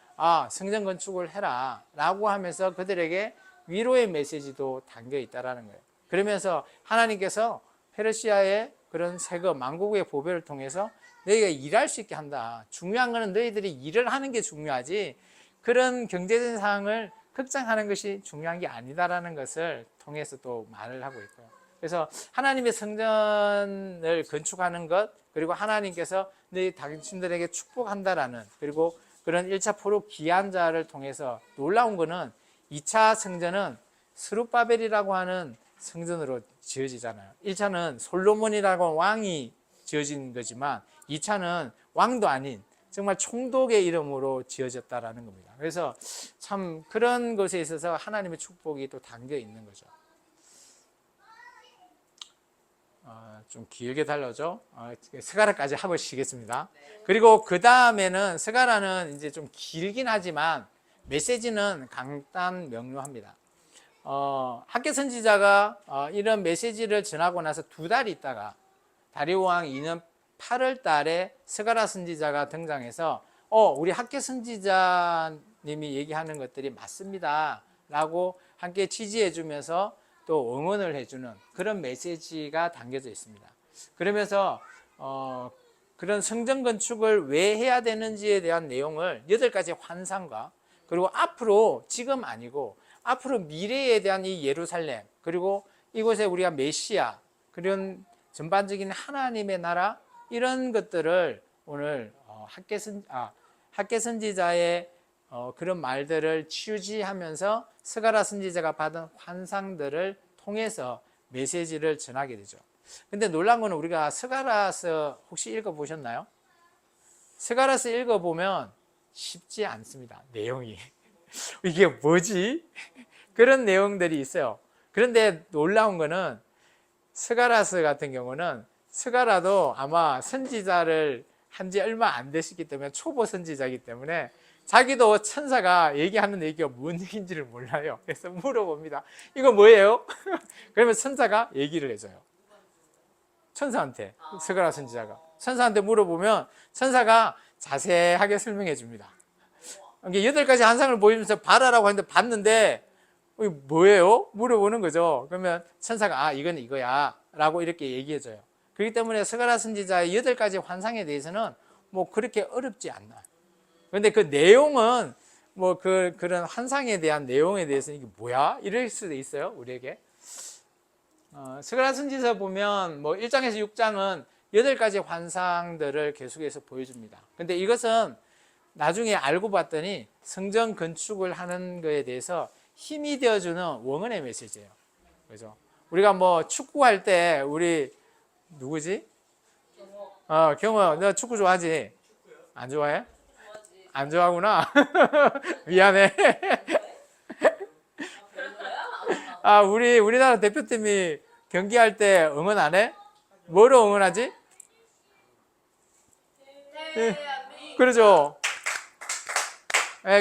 성전 건축을 해라 라고 하면서 그들에게 위로의 메시지도 담겨 있다라는 거예요. 그러면서 하나님께서 페르시아의 그런 세금 만국의 보배를 통해서 너희가 일할 수 있게 한다. 중요한 거는 너희들이 일을 하는 게 중요하지 그런 경제적인 상황을 걱정하는 것이 중요한 게 아니다라는 것을 통해서 또 말을 하고 있고요. 그래서 하나님의 성전을 건축하는 것 그리고 하나님께서 너희 당신들에게 축복한다라는 그리고 그런 1차 포로 기한자를 통해서 놀라운 거는 2차 성전은 스룹바벨이라고 하는 성전으로 지어지잖아요. 1차는 솔로몬이라고 왕이 지어진 거지만 2차는 왕도 아닌 정말 총독의 이름으로 지어졌다라는 겁니다. 그래서 참 그런 것에 있어서 하나님의 축복이 또 담겨 있는 거죠. 좀 길게 달려죠. 스가랴까지 하고 쉬겠습니다. 그리고 그 다음에는 스가랴는 이제 좀 길긴 하지만 메시지는 간단 명료합니다. 학계 선지자가 이런 메시지를 전하고 나서 2달 있다가 다리오 왕 2년 8월 달에 스가랴 선지자가 등장해서 우리 학계 선지자님이 얘기하는 것들이 맞습니다 라고 함께 지지해 주면서 또 응원을 해주는 그런 메시지가 담겨져 있습니다. 그러면서 그런 성전 건축을 왜 해야 되는지에 대한 내용을 8가지 환상과 그리고 앞으로 지금 아니고 앞으로 미래에 대한 이 예루살렘 그리고 이곳에 우리가 메시아 그런 전반적인 하나님의 나라 이런 것들을 오늘 학계 선지자의 그런 말들을 취지하면서 스가랴 선지자가 받은 환상들을 통해서 메시지를 전하게 되죠. 근데 놀란 거는 우리가 스가랴서 혹시 읽어보셨나요? 스가랴서 읽어보면 쉽지 않습니다. 내용이. 이게 뭐지? 그런 내용들이 있어요. 그런데 놀라운 거는 스가랴서 같은 경우는 스가랴도 아마 선지자를 한 지 얼마 안 되셨기 때문에 초보 선지자이기 때문에 자기도 천사가 얘기하는 얘기가 뭔 얘기인지를 몰라요. 그래서 물어봅니다. 이거 뭐예요? 그러면 천사가 얘기를 해줘요. 천사한테 스가랴 선지자가 천사한테 물어보면 천사가 자세하게 설명해 줍니다. 이게 8가지 환상을 보이면서 봐라라고 했는데 봤는데 이게 뭐예요? 물어보는 거죠. 그러면 천사가 이건 이거야 라고 이렇게 얘기해 줘요. 그렇기 때문에 스가랴 선지자의 8가지 환상에 대해서는 뭐 그렇게 어렵지 않나요. 그런데 그 내용은 뭐 그런 환상에 대한 내용에 대해서는 이게 뭐야? 이럴 수도 있어요. 우리에게. 스가랴 선지서 보면 뭐 1장에서 6장은 8가지 환상들을 계속해서 보여줍니다. 근데 이것은 나중에 알고 봤더니 성전 건축을 하는 것에 대해서 힘이 되어주는 원언의 메시지예요. 그죠? 우리가 뭐 축구할 때 우리 누구지? 경호, 너 축구 좋아하지? 안 좋아해? 안 좋아하구나. 미안해. 우리나라 대표팀이 경기할 때 응원 안 해? 뭐로 응원하지? 그러죠.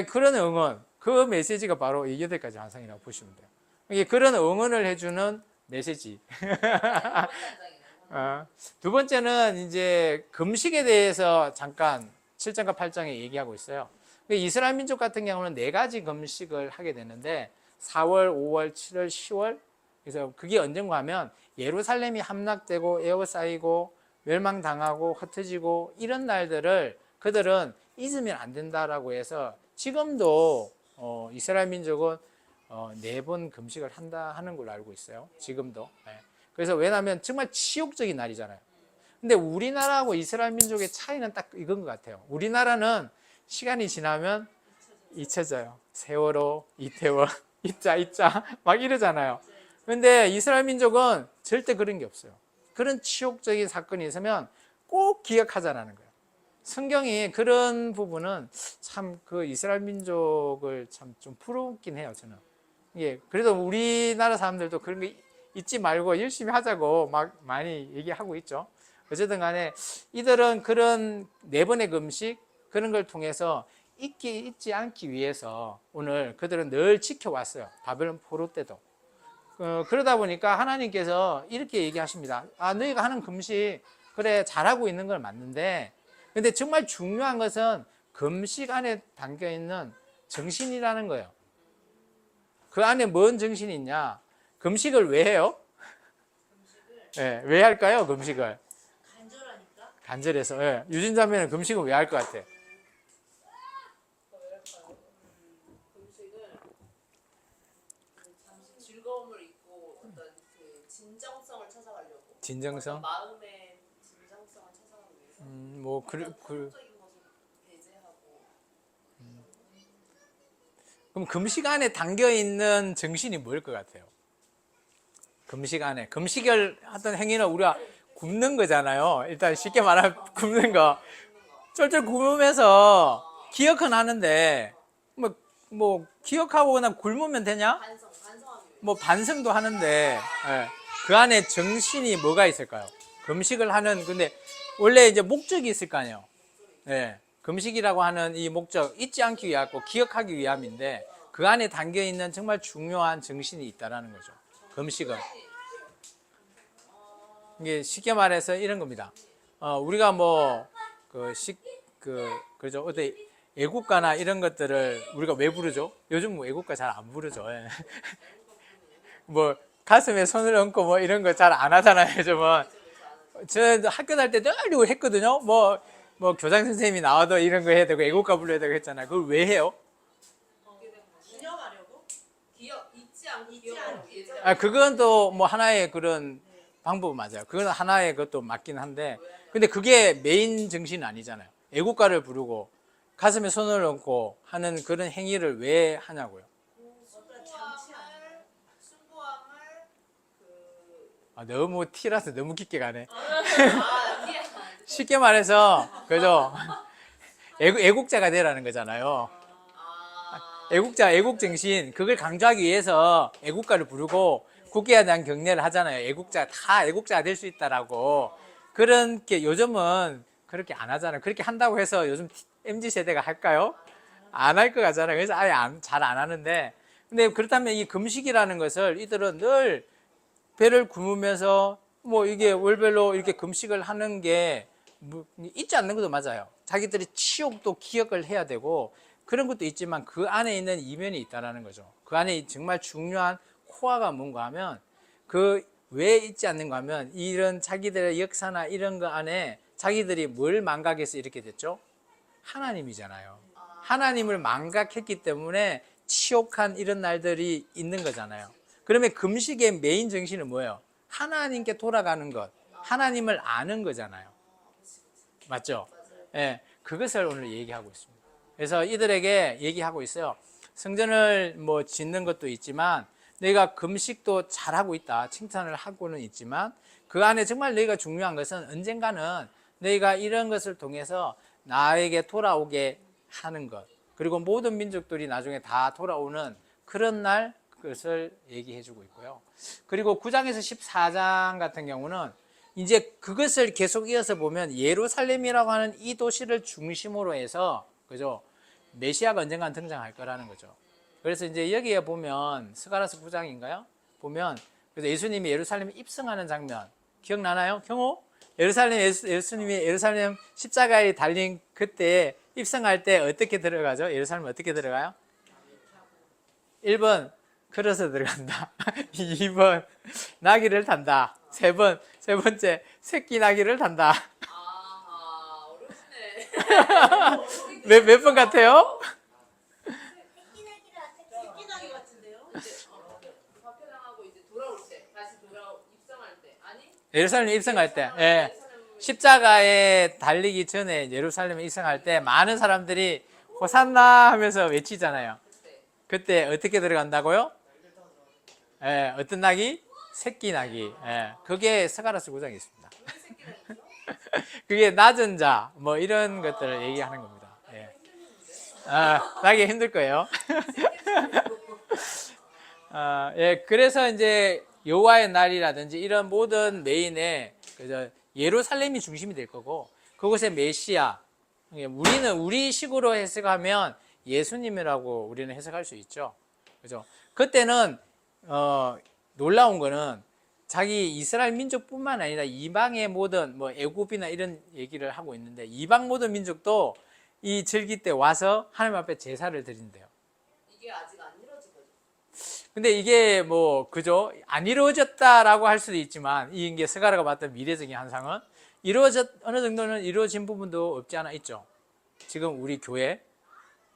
그런 응원, 그 메시지가 바로 이 8가지 환상이라고 보시면 돼요. 이게 그런 응원을 해주는 메시지. 두 번째는 이제 금식에 대해서 잠깐 7장과 8장에 얘기하고 있어요. 이스라엘 민족 같은 경우는 4가지 금식을 하게 되는데 4월, 5월, 7월, 10월. 그래서 그게 언젠가 하면 예루살렘이 함락되고 에워싸이고 멸망당하고 흩어지고 이런 날들을 그들은 잊으면 안 된다라고 해서 지금도 이스라엘 민족은 4번 금식을 한다 하는 걸로 알고 있어요. 지금도. 그래서 왜냐하면 정말 치욕적인 날이잖아요. 근데 우리나라하고 이스라엘 민족의 차이는 딱 이건 것 같아요. 우리나라는 시간이 지나면 잊혀져요. 세월호, 이태원, 잊자 막 이러잖아요. 근데 이스라엘 민족은 절대 그런 게 없어요. 그런 치욕적인 사건이 있으면 꼭 기억하자라는 거예요. 성경이 그런 부분은 참 그 이스라엘 민족을 참 좀 부럽긴 해요, 저는. 예, 그래도 우리나라 사람들도 그런 거 잊지 말고 열심히 하자고 막 많이 얘기하고 있죠. 어쨌든 간에 이들은 그런 4번의 금식 그런 걸 통해서 잊지 않기 위해서 오늘 그들은 늘 지켜왔어요. 바벨론 포로 때도. 그러다 보니까 하나님께서 이렇게 얘기하십니다. 너희가 하는 금식 그래 잘하고 있는 건 맞는데 근데 정말 중요한 것은 금식 안에 담겨있는 정신이라는 거예요. 그 안에 뭔 정신이 있냐? 금식을 왜 해요? 네, 왜 할까요? 금식을? 간절하니까. 간절해서. 네. 유진자매는 금식을 왜 할 것 같아? 금식을 잠시 즐거움을 잊고 어떤 그 진정성을 찾아가려고. 진정성? 마음의 진정성을 찾아가기 위해서. 뭐 소극적인 것을 배제하고. 그럼 금식 안에 담겨 있는 정신이 뭐일 것 같아요? 금식 안에 금식을 하던 행위는 우리가 굶는 거잖아요. 일단 쉽게 말하면 굶는 거. 쫄쫄 굶으면서 기억은 하는데 뭐 기억하고 그냥 굶으면 되냐? 반성하기 위해서. 뭐 반성도 하는데 그 안에 정신이 뭐가 있을까요? 금식을 하는 근데 원래 이제 목적이 있을 거 아니에요. 금식이라고 하는 이 목적 잊지 않기 위하고 기억하기 위함인데 그 안에 담겨 있는 정말 중요한 정신이 있다라는 거죠. 금식은. 이게 쉽게 말해서 이런 겁니다. 우리가 그죠? 어때 애국가나 이런 것들을 우리가 왜 부르죠? 요즘 뭐 애국가 잘 안 부르죠. 예. 뭐 가슴에 손을 얹고 뭐 이런 거 잘 안 하잖아요. 요즘은. 저는 학교 다닐 때 늘 이거 했거든요. 뭐 교장 선생님이 나와도 이런 거 해야 되고 애국가 불러야 되고 했잖아요. 그걸 왜 해요? 기념하려고? 잊지 않고 기억하려고. 그건 또 뭐 하나의 그런 방법 맞아요. 그건 하나의 것도 맞긴 한데, 근데 그게 메인 정신은 아니잖아요. 애국가를 부르고 가슴에 손을 얹고 하는 그런 행위를 왜 하냐고요. 너무 티라서 너무 깊게 가네. 쉽게 말해서 그죠? 애국자가 되라는 거잖아요. 애국 정신, 그걸 강조하기 위해서 애국가를 부르고 국기에 대한 경례를 하잖아요. 다 애국자가 될 수 있다라고. 그런 게 요즘은 그렇게 안 하잖아요. 그렇게 한다고 해서 요즘 MZ 세대가 할까요? 안 할 것 같잖아요. 그래서 아예 잘 안 하는데, 근데 그렇다면 이 금식이라는 것을 이들은 늘 배를 굶으면서 뭐 이게 월별로 이렇게 금식을 하는 게 잊지 않는 것도 맞아요. 자기들이 치욕도 기억을 해야 되고 그런 것도 있지만 그 안에 있는 이면이 있다라는 거죠. 그 안에 정말 중요한 코어가 뭔가 하면 그 왜 잊지 않는가 하면 이런 자기들의 역사나 이런 거 안에 자기들이 뭘 망각해서 이렇게 됐죠? 하나님이잖아요. 하나님을 망각했기 때문에 치욕한 이런 날들이 있는 거잖아요. 그러면 금식의 메인 정신은 뭐예요? 하나님께 돌아가는 것, 하나님을 아는 거잖아요. 맞죠? 예, 그것을 오늘 얘기하고 있습니다. 그래서 이들에게 얘기하고 있어요. 성전을 뭐 짓는 것도 있지만 너희가 금식도 잘하고 있다. 칭찬을 하고는 있지만 그 안에 정말 너희가 중요한 것은 언젠가는 너희가 이런 것을 통해서 나에게 돌아오게 하는 것. 그리고 모든 민족들이 나중에 다 돌아오는 그런 날 그것을 얘기해 주고 있고요. 그리고 9장에서 14장 같은 경우는 이제 그것을 계속 이어서 보면 예루살렘이라고 하는 이 도시를 중심으로 해서 그죠? 메시아가 언젠간 등장할 거라는 거죠. 그래서 이제 여기에 보면 스가랴서 9장인가요? 보면 그래서 예수님이 예루살렘에 입성하는 장면 기억나나요? 경호? 예수님이 예루살렘 십자가에 달린 그때 입성할 때 어떻게 들어가죠? 예루살렘 어떻게 들어가요? 1번 걸어서 들어간다. 2번 나귀를 탄다. 세 번째 새끼 나귀를 탄다. 어렵네. 몇 번 같아요? 새끼나기 같은데요? 박해당하고 이제 돌아올 때, 다시 입성할 때, 아니? 예루살렘에 입성할 때, 예. 십자가에 달리기 전에 예루살렘에 입성할 때 많은 사람들이 호산나 하면서 외치잖아요. 그때 어떻게 들어간다고요? 예, 어떤 낙이? 새끼 낙이. 예, 그게 스가랴서 9장에 있습니다. 그게 낮은 자, 뭐 이런 것들을 얘기하는 겁니다. 예. 나기 힘들 거예요. 예, 그래서 이제 여호와의 날이라든지 이런 모든 메인에 그저 예루살렘이 중심이 될 거고 그곳의 메시아, 우리는 우리 식으로 해석하면 예수님이라고 우리는 해석할 수 있죠. 그죠? 그때는 놀라운 거는 자기 이스라엘 민족뿐만 아니라 이방의 모든 뭐 애굽이나 이런 얘기를 하고 있는데 이방 모든 민족도 이 절기 때 와서 하나님 앞에 제사를 드린대요. 이게 아직 안 이루어진 거죠. 근데 이게 뭐 그죠? 안 이루어졌다라고 할 수도 있지만 이게 스가랴가 봤던 미래적인 현상은 어느 정도는 이루어진 부분도 없지 않아 있죠. 지금 우리 교회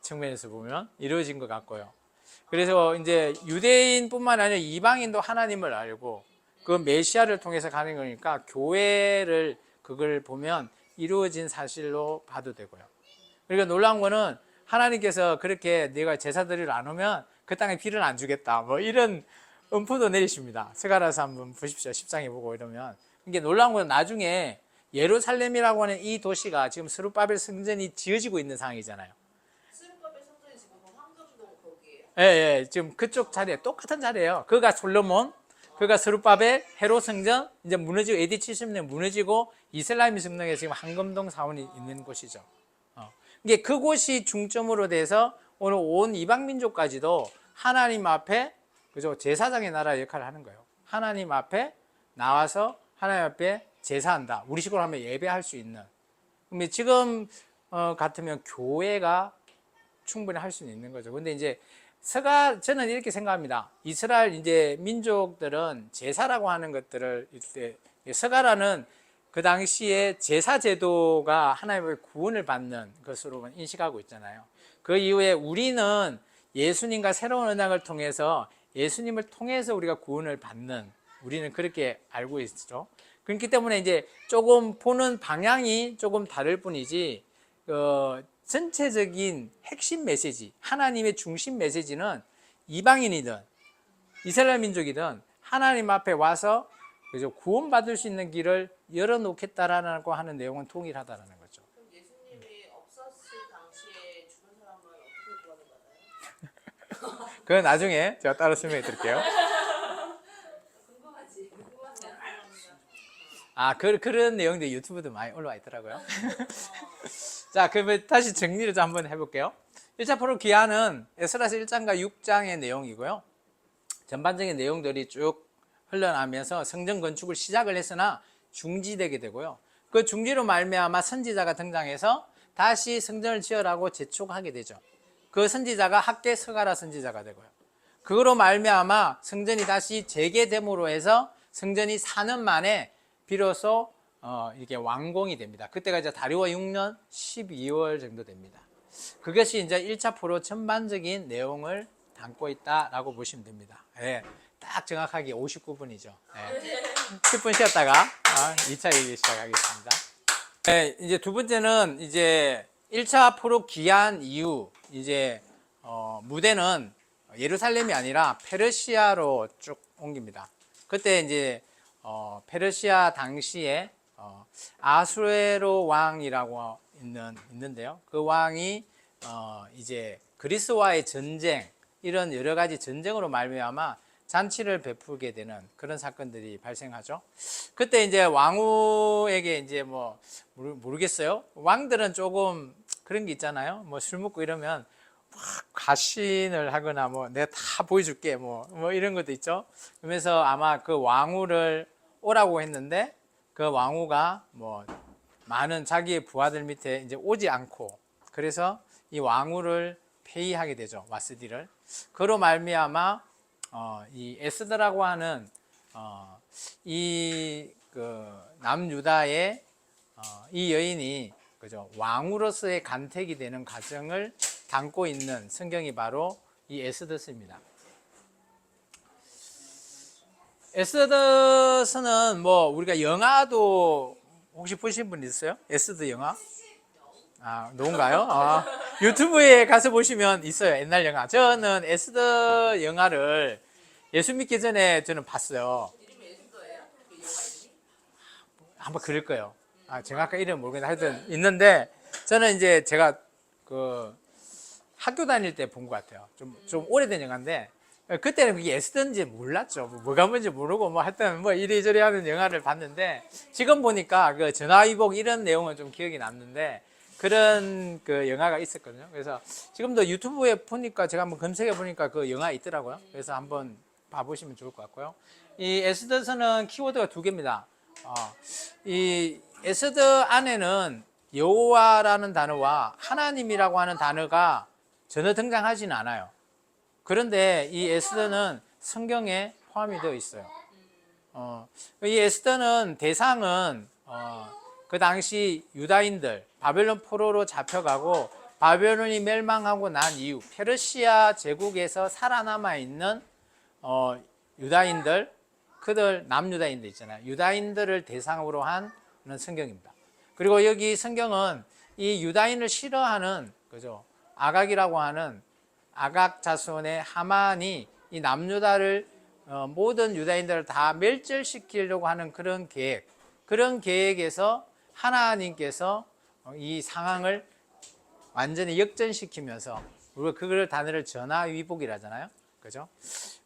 측면에서 보면 이루어진 것 같고요. 그래서 이제 유대인뿐만 아니라 이방인도 하나님을 알고 그 메시아를 통해서 가는 거니까 교회를 그걸 보면 이루어진 사실로 봐도 되고요. 그러니까 놀라운 거는 하나님께서 그렇게 네가 제사드리러 안 오면 그 땅에 비를 안 주겠다 뭐 이런 음포도 내리십니다. 스가랴서 한번 보십시오. 10장에 보고 이러면 이게 놀라운 건 나중에 예루살렘이라고 하는 이 도시가 지금 스룹바벨 성전이 지어지고 있는 상황이잖아요. 스룹바벨 성전이 지금 황금동 거기에요? 예, 예, 지금 그쪽 자리에 똑같은 자리예요. 그가 솔로몬, 그가 스룹바벨, 헤롯 성전 이제 무너지고 AD 70년 무너지고 이슬람이 성령에 지금 황금동 사원이 있는 곳이죠. 이게 그곳이 중점으로 돼서 오늘 온 이방 민족까지도 하나님 앞에 그죠? 제사장의 나라 역할을 하는 거예요. 하나님 앞에 나와서 하나님 앞에 제사한다. 우리식으로 하면 예배할 수 있는. 근데 지금 같으면 교회가 충분히 할 수는 있는 거죠. 근데 이제 저는 이렇게 생각합니다. 이스라엘 이제 민족들은 제사라고 하는 것들을 이때 서가라는 그 당시에 제사 제도가 하나님의 구원을 받는 것으로 인식하고 있잖아요. 그 이후에 우리는 예수님과 새로운 언약을 통해서 예수님을 통해서 우리가 구원을 받는 우리는 그렇게 알고 있죠. 그렇기 때문에 이제 조금 보는 방향이 조금 다를 뿐이지 전체적인 핵심 메시지, 하나님의 중심 메시지는 이방인이든 이스라엘 민족이든 하나님 앞에 와서 그죠? 구원받을 수 있는 길을 열어놓겠다라고 하는 내용은 동일하다라는 거죠. 그럼 예수님이 없었을 당시에 죽은 사람은 어떻게 구원을 받아요? 그건 나중에 제가 따로 설명해 드릴게요. 궁금하지. 궁금하면 그런 내용들 유튜브도 많이 올라와 있더라고요. 자, 그러면 다시 정리를 좀 한번 해볼게요. 1차 포로 기한은 에스라서 1장과 6장의 내용이고요. 전반적인 내용들이 쭉 흘러나면서 성전 건축을 시작을 했으나 중지되게 되고요. 그 중지로 말미암아 선지자가 등장해서 다시 성전을 지으라고 재촉하게 되죠. 그 선지자가 학개 서가라 선지자가 되고요. 그거로 말미암아 성전이 다시 재개됨으로 해서 성전이 4년 만에 비로소 이게 완공이 됩니다. 그때가 이제 다리오 6년 12월 정도 됩니다. 그것이 이제 1차 포로 전반적인 내용을 담고 있다라고 보시면 됩니다. 네, 딱 정확하게 59분이죠. 네, 10분 쉬었다가 2차 얘기 시작하겠습니다. 네, 이제 두 번째는 이제 1차 포로 기한 이후 이제 무대는 예루살렘이 아니라 페르시아로 쭉 옮깁니다. 그때 이제 페르시아 당시에 아수에로 왕이라고 있는데요. 그 왕이 이제 그리스와의 전쟁 이런 여러 가지 전쟁으로 말미암아 잔치를 베풀게 되는 그런 사건들이 발생하죠. 그때 이제 왕후에게 이제 뭐 모르겠어요. 왕들은 조금 그런 게 있잖아요. 뭐 술 먹고 이러면 막 가신을 하거나 뭐 내가 다 보여줄게 뭐 이런 것도 있죠. 그러면서 아마 그 왕후를 오라고 했는데 그 왕후가 뭐 많은 자기의 부하들 밑에 이제 오지 않고 그래서 이 왕후를 폐위하게 되죠. 와스디를. 그로 말미암아 이 에스더라고 하는 이 그 남유다의 이 여인이 그죠 왕으로서의 간택이 되는 과정을 담고 있는 성경이 바로 이 에스더서입니다. 에스더서는 뭐 우리가 영화도 혹시 보신 분 있어요? 에스더 영화? 누군가요? 유튜브에 가서 보시면 있어요. 옛날 영화. 저는 에스더 영화를 예수 믿기 전에 저는 봤어요. 이름이 에스더예요? 그 영화 이름이? 아마 그럴 거예요. 정확한 이름 모르겠는데 하여튼 있는데 저는 이제 제가 그 학교 다닐 때 본 것 같아요. 좀 오래된 영화인데 그때는 그게 에스더인지 몰랐죠. 뭐가 뭔지 모르고 뭐 하여튼 뭐 이리저리 하는 영화를 봤는데 지금 보니까 그 전화위복 이런 내용은 좀 기억이 남는데 그런 그 영화가 있었거든요. 그래서 지금도 유튜브에 보니까 제가 한번 검색해 보니까 그 영화 있더라고요. 그래서 한번 봐보시면 좋을 것 같고요. 이 에스더서는 키워드가 두 개입니다. 이 에스더 안에는 여호와라는 단어와 하나님이라고 하는 단어가 전혀 등장하지는 않아요. 그런데 이 에스더는 성경에 포함이 되어 있어요. 이 에스더는 대상은 그 당시 유다인들 바벨론 포로로 잡혀가고 바벨론이 멸망하고 난 이후 페르시아 제국에서 살아남아 있는 유다인들 그들 남유다인들 있잖아요. 유다인들을 대상으로 한 성경입니다. 그리고 여기 성경은 이 유다인을 싫어하는 그죠 아각이라고 하는 아각 자손의 하만이 이 남유다를 모든 유다인들을 다 멸절시키려고 하는 그런 계획에서 하나님께서 이 상황을 완전히 역전시키면서 우리가 그걸 단어를 전화위복이라잖아요. 그죠?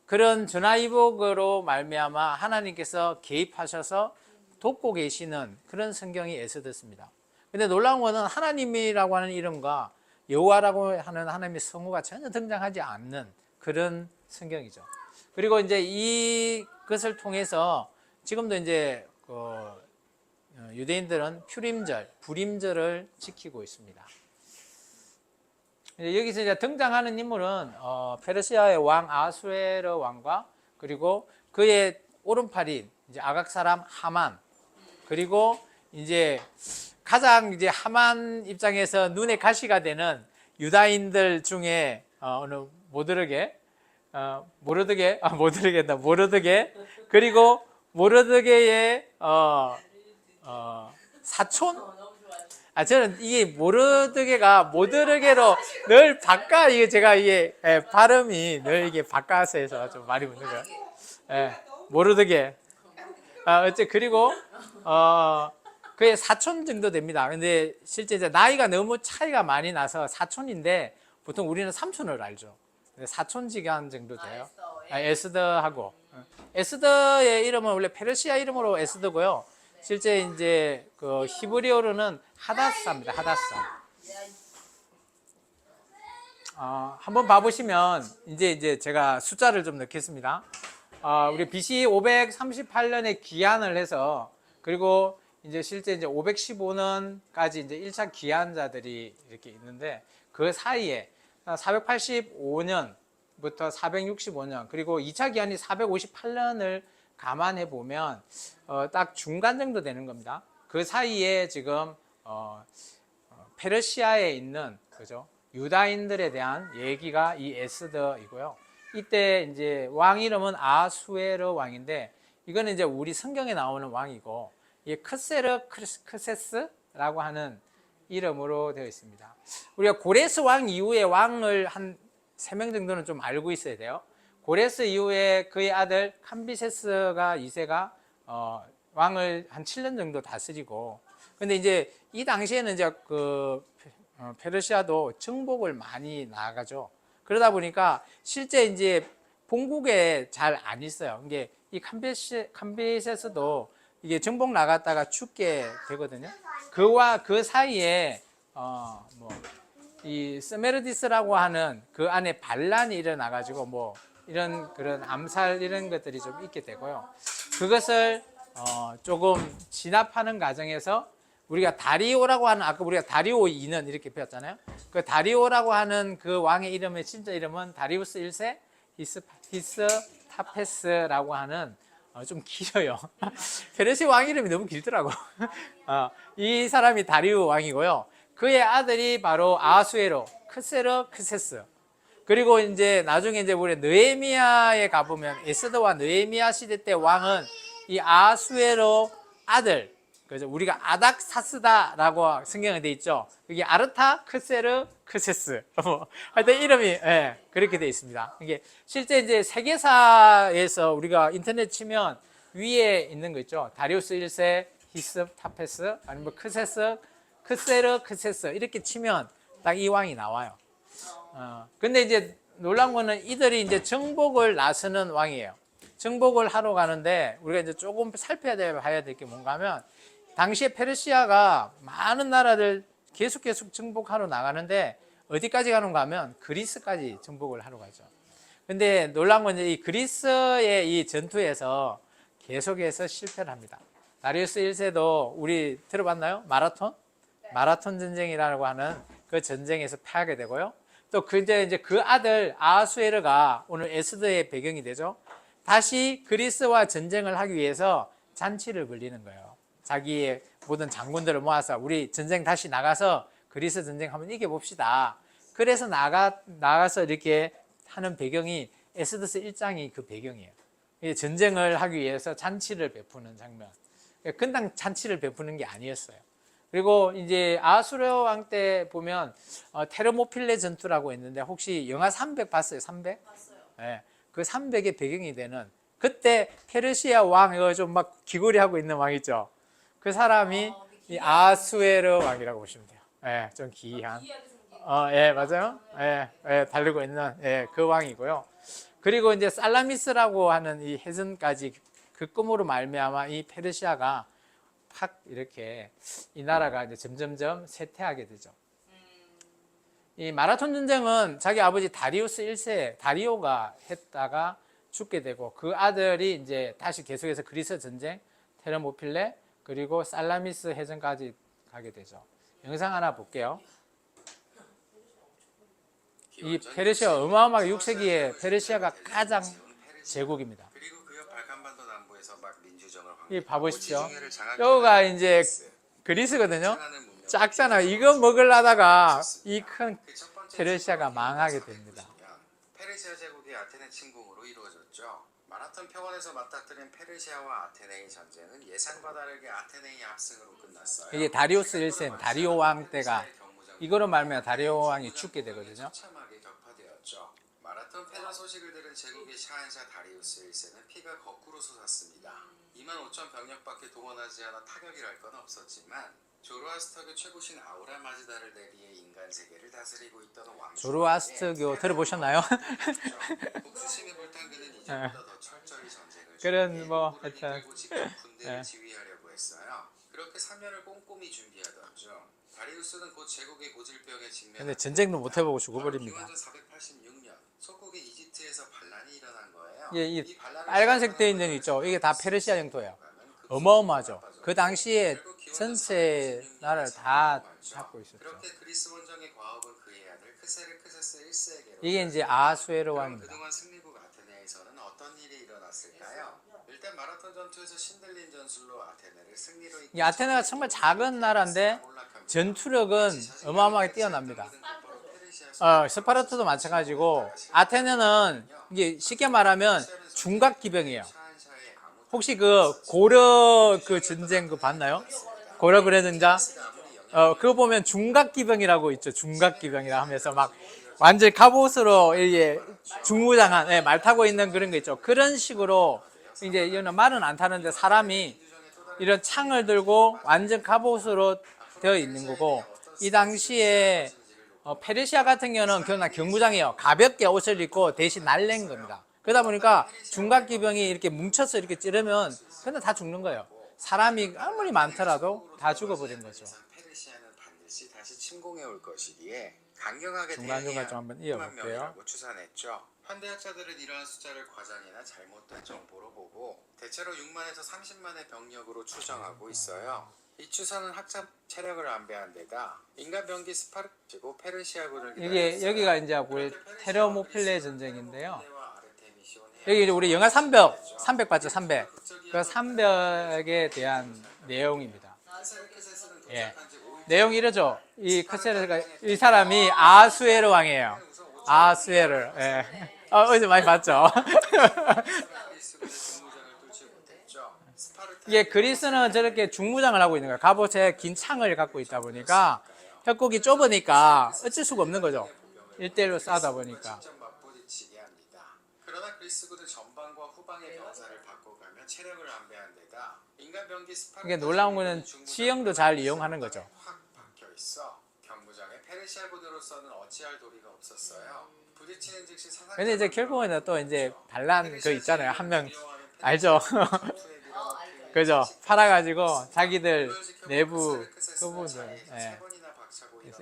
그런 전화위복으로 말미암아 하나님께서 개입하셔서 돕고 계시는 그런 성경이 에스더서입니다. 근데 놀라운 것은 하나님이라고 하는 이름과 여호와라고 하는 하나님의 성우가 전혀 등장하지 않는 그런 성경이죠. 그리고 이제 이것을 통해서 지금도 이제 유대인들은 퓨림절, 불임절을 지키고 있습니다. 여기서 이제 등장하는 인물은 페르시아의 왕 아수에르 왕과 그리고 그의 오른팔인 이제 아각 사람 하만, 그리고 이제 가장 이제 하만 입장에서 눈에 가시가 되는 유다인들 중에 어느 모르드게, 그리고 모르드게의 사촌. 저는 이게 모르드게로 늘 바꿔, 이게 제가 이게 발음이 늘 이게 바꿔서 해서 좀 말이 묻는 거예요. 모르드게. 그리고 그의 사촌 정도 됩니다. 근데 실제 이제 나이가 너무 차이가 많이 나서 사촌인데 보통 우리는 삼촌을 알죠. 사촌지간 정도 돼요. 에스더하고. 에스더의 이름은 원래 페르시아 이름으로 에스더고요. 실제 이제 그 히브리어로는 하다사입니다. 하다사. 한번 봐보시면 이제 제가 숫자를 좀 넣겠습니다. 우리 BC 538년에 기한을 해서, 그리고 이제 실제 이제 515년까지 이제 1차 기한자들이 이렇게 있는데, 그 사이에 485년부터 465년, 그리고 2차 기한이 458년을 감안해 보면 딱 중간 정도 되는 겁니다. 그 사이에 지금 페르시아에 있는, 그죠, 유다인들에 대한 얘기가 이 에스더이고요. 이때 이제 왕 이름은 아수에르 왕인데, 이거는 이제 우리 성경에 나오는 왕이고, 이 크세스라고 하는 이름으로 되어 있습니다. 우리가 고레스 왕 이후에 왕을 한 3명 정도는 좀 알고 있어야 돼요. 고레스 이후에 그의 아들 캄비세스가 2세가 왕을 한 7년 정도 다스리고, 근데 이제 이 당시에는 이제 페르시아도 정복을 많이 나가죠. 그러다 보니까 실제 이제 본국에 잘 안 있어요. 이게 이 캄비세스도 이게 정복 나갔다가 죽게 되거든요. 그와 그 사이에 이 스메르디스라고 하는 그 안에 반란이 일어나가지고 이런 그런 암살 이런 것들이 좀 있게 되고요. 그것을 조금 진압하는 과정에서 우리가 다리오라고 하는, 아까 우리가 다리오 2는 이렇게 배웠잖아요. 그 다리오라고 하는 그 왕의 이름의 진짜 이름은 다리우스 1세 히스타페스라고 하는, 좀 길어요. 페르시 왕 이름이 너무 길더라고. 이 사람이 다리오 왕이고요. 그의 아들이 바로 아수에로, 크세스. 그리고 이제 나중에 이제 우리 느헤미야에 가보면 에스더와 느헤미야 시대 때 왕은 이 아수에로 아들, 그래서 우리가 아닥사스다라고 성경에 돼 있죠. 여기 아르타 크세스. 하여튼 이름이 그렇게 돼 있습니다. 이게 실제 이제 세계사에서 우리가 인터넷 치면 위에 있는 거 있죠. 다리우스 1세 히스타페스, 아니면 크세스 이렇게 치면 딱 이 왕이 나와요. 근데 이제 놀라운 거는 이들이 이제 정복을 나서는 왕이에요. 정복을 하러 가는데 우리가 이제 조금 봐야 될 게 뭔가 하면, 당시에 페르시아가 많은 나라들 계속 정복하러 나가는데 어디까지 가는가 하면 그리스까지 정복을 하러 가죠. 근데 놀라운 건 이제 이 그리스의 이 전투에서 계속해서 실패를 합니다. 다리우스 1세도 우리 들어봤나요? 마라톤 전쟁이라고 하는 그 전쟁에서 패하게 되고요. 또 이제 그 아들 아수에르가 오늘 에스더의 배경이 되죠. 다시 그리스와 전쟁을 하기 위해서 잔치를 벌리는 거예요. 자기의 모든 장군들을 모아서 우리 전쟁 다시 나가서 그리스 전쟁 한번 이겨봅시다. 그래서 나가서 이렇게 하는 배경이 에스더서 1장이 그 배경이에요. 전쟁을 하기 위해서 잔치를 베푸는 장면. 그냥 잔치를 베푸는 게 아니었어요. 그리고 이제 아수르 왕 때 보면 테르모필레 전투라고 있는데, 혹시 영화 300 봤어요? 300? 봤어요. 네, 그 300의 배경이 되는, 그때 페르시아 왕, 이거 좀 막 귀걸이 하고 있는 왕 있죠. 그 사람이 이 아수에르 왕이라고 보시면 돼요. 예, 좀 기이한. 예, 맞아요. 예, 달리고 있는 그 왕이고요. 그리고 이제 살라미스라고 하는 이 해전까지 그 꿈으로 말미암아 이 페르시아가 팍 이렇게 이 나라가 이제 점점점 쇠퇴하게 되죠. 이 마라톤 전쟁은 자기 아버지 다리우스 1세 다리오가 했다가 죽게 되고 그 아들이 이제 다시 계속해서 그리스 전쟁, 테르모필레 그리고 살라미스 해전까지 가게 되죠. 영상 하나 볼게요. 이 페르시아 어마어마하게 6세기에 페르시아가 가장 제국입니다. 그리고 그 옆 발칸반도 남부에서 막 민주정을 이 봐보십시오. 지중해를 장악하는 여기가 이제 그리스거든요. 작잖아. 이거 먹으려다가 이 큰 그첫 번째 페르시아가 망하게 됩니다. 페르시아 제국이 아테네 침공으로 이루어졌죠. 마라톤 평원에서 맞닥뜨린 페르시아와 아테네의 전쟁은 예상과 다르게 아테네의 압승으로 끝났어요. 이게 다리우스 1세 다리오 왕 때가 이거로 말미암아 다리오 왕이 죽게 되거든요. 처참하게 격파되었죠. 마라톤 패전 소식을 들은 제국의 샤한샤 다리우스 1세는 피가 거꾸로 솟았습니다. 2만 5천 병력밖에 동원하지 않아 타격이랄 건 없었지만 조로아스터교 최고신 아우라 마즈다를 내리해 인간 세계를 다스리고 있던 왕 조로아스터교 들어보셨나요? 복수심에 불탄 그는 이제보다 더 철저히 전쟁을 그런 뭐 하여튼 하여튼 군대를 지휘하려고 했어요. 그렇게 3년을 꼼꼼히 준비하던죠. 다리우스는 곧 제국의 고질병에 직면. 근데 전쟁도 못 해보고 죽어버립니다. 기원전 486년 속국인 이집트에서 반란이 일어난 거예요. 예, 이 빨간색 되어 있는 거 있죠. 이게 다 페르시아 영토예요. 어마어마하죠. 그 당시에 전체 나라를 다 잡고 있었죠. 그렇게 그리스 원정의 과업은 그의 아들 크세르크세스 1세에게로. 이게 이제 아수에르 왕입니다. 그동안 승리국 아테네에서는 어떤 일이 일어났을까요? 일단 마라톤 전투에서 신들린 전술로 아테네를 승리로 이 아테네가 정말 작은 나라인데 전투력은 어마어마하게 뛰어납니다. 스파르타도 마찬가지고 아테네는 이게 쉽게 말하면 중각기병이에요. 혹시 그 고려 그 전쟁 그 봤나요? 고려 그래전자 그거 보면 중각기병이라고 있죠. 중각기병이라 하면서 막 완전 갑옷으로 이게 중무장한 말 타고 있는 그런 거 있죠. 그런 식으로 이제 이거는 말은 안 타는데 사람이 이런 창을 들고 완전 갑옷으로 되어 있는 거고 이 당시에 페르시아 같은 경우는 그냥 경무장이에요. 가볍게 옷을 입고 대신 날랜 겁니다. 그러다 보니까 중각기병이 이렇게 뭉쳐서 이렇게 찌르면 그냥 다 죽는 거예요. 사람이 아무리 많더라도 다 죽어버린 거죠. 페르시아는 반드시 다시 침공해 올 것이기에 강경하게 중간중간 좀 한번 이어볼게요. 추산했죠. 현대학자들은 이러한 숫자를 과장이나 잘못된 정보로 보고 대체로 6만에서 30만의 병력으로 추정하고 있어요. 이 추산은 학자 체력을 안배한 데다 인간 병기 스파르티고 페르시아군을 이게 여기가 이제 우리 테르모필레 전쟁인데요. 여기 이제 우리 영화 300 봤죠? 300. 그 300에 대한 내용입니다. 예. 내용이 이러죠. 이 크세르가 이 사람이 아수에르 왕이에요. 아수에르. 예. 어디서 많이 봤죠? 이게 그리스는 저렇게 중무장을 하고 있는 거예요. 갑옷에 긴 창을 갖고 있다 보니까 협곡이 좁으니까 어쩔 수가 없는 거죠. 1대1로 싸우다 보니까. 그러나 그리스군은 전방과 후방의 병사를 바꿔가며 체력을 안배한 데다 인간 병기 이게 놀라운 거는 지형도 잘 이용하는 거죠. 확 박혀 있어. 경무장의 페르시아군으로서는 어찌할 도리가 없었어요. 부딪히는 즉시 사상. 근데 이제 결국에는 또 이제 반란 그 있잖아요. 한 명 알죠? 그죠? 팔아가지고 자기들 내부 그분들. 예.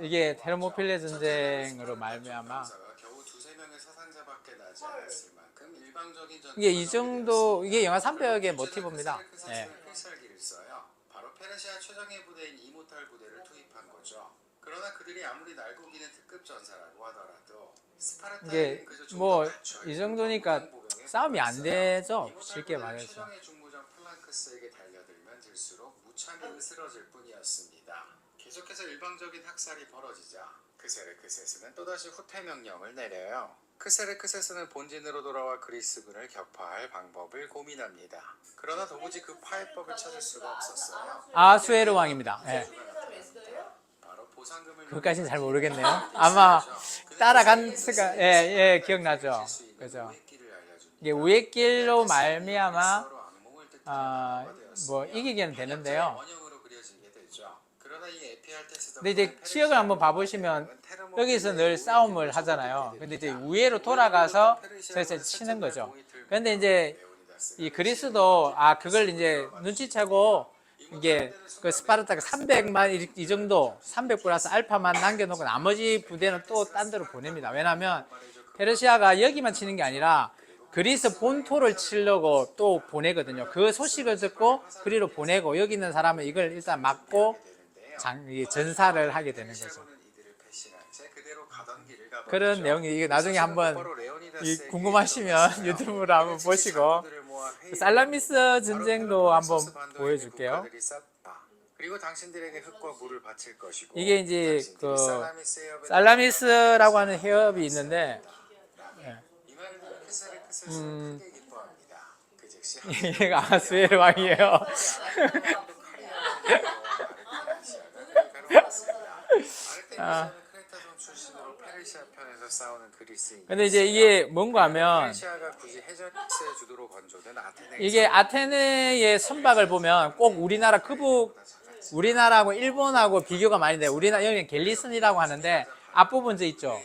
이게 테르모필레 전쟁으로 말미암아. 이게 이 정도 이게 영화 300의 모티브입니다. 예. 바로 페르시아 최정예 부대인 이모탈 부대를 투입한 거죠. 그러나 그들이 아무리 날고 기는 특급 전사라고 하더라도 이게 뭐 이 정도니까 싸움이 안 되죠. 쉽게 말해서. 최정예 중무장 플랑크스에게 달려들면 들수록 무참히 으스러질 뿐이었습니다. 계속해서 일방적인 학살이 벌어지자 크세르크세스는 또다시 후퇴 명령을 내려요. 크세르크세스는 본진으로 돌아와 그리스군을 격파할 방법을 고민합니다. 그러나 도무지 그 파해법을 찾을 수가 없었어요. 아수에르 왕입니다. 예. 바로 보상금을 그것까지는 잘 모르겠네요. 아마 따라간 스가 예, 기억나죠. 그죠. 이게 우회길로 말미암아 뭐 이기게는 되는데요. 근데 이제 지역을 한번 봐보시면 여기서 늘 싸움을 하잖아요. 근데 이제 우회로 돌아가서 저기서 치는 거죠. 그런데 이제 이 그리스도 그걸 이제 눈치채고 이게 그 스파르타가 300만 이 정도 300 플러스 알파만 남겨놓고 나머지 부대는 또 딴 데로 보냅니다. 왜냐하면 페르시아가 여기만 치는 게 아니라 그리스 본토를 치려고 또 보내거든요. 그 소식을 듣고 그리로 보내고 여기 있는 사람은 이걸 일단 막고 전사를 하게 되는 거죠. 그런 내용이 이게 나중에 한번 궁금하시면 유튜브로 한번 보시고 살라미스 전쟁도 한번 보여줄게요. 그리고 당신들에게 흙과 물을 바칠 것이고 이게 이제 그 살라미스라고 하는 해협이 있는데 얘가 아하수에르 왕이에요. 근데 이제 이게 뭔가 하면 이게 아테네의 선박을 보면 꼭 우리나라하고 일본하고 비교가 많이 돼요. 우리나라 여기 갤리슨이라고 하는데 앞부분 저 있죠.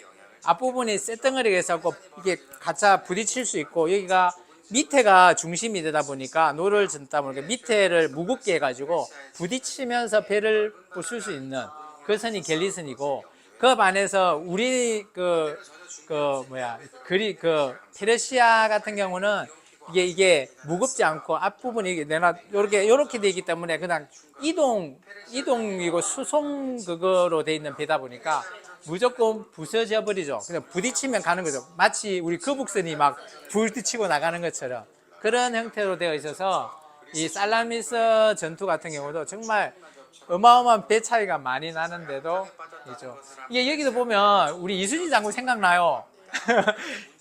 앞부분이 쇳덩어리가 있어서 이게 가차 부딪힐 수 있고 여기가 밑에가 중심이 되다 보니까 노를 젓다 보니까 밑에를 무겁게 해가지고 부딪히면서 배를 부술 수 있는 그 선이 갤리슨이고 그 반에서 우리 페르시아 같은 경우는 이게 무겁지 않고 앞부분이 내가 요렇게 돼 있기 때문에 그냥 이동이고 수송 그거로 돼 있는 배다 보니까 무조건 부서져 버리죠. 그냥 부딪히면 가는 거죠. 마치 우리 거북선이 막 부딪히고 나가는 것처럼 그런 형태로 되어 있어서 이 살라미스 전투 같은 경우도 정말 어마어마한 배 차이가 많이 나는데도 있죠. 이게 여기도 보면 우리 이순신 장군 생각나요.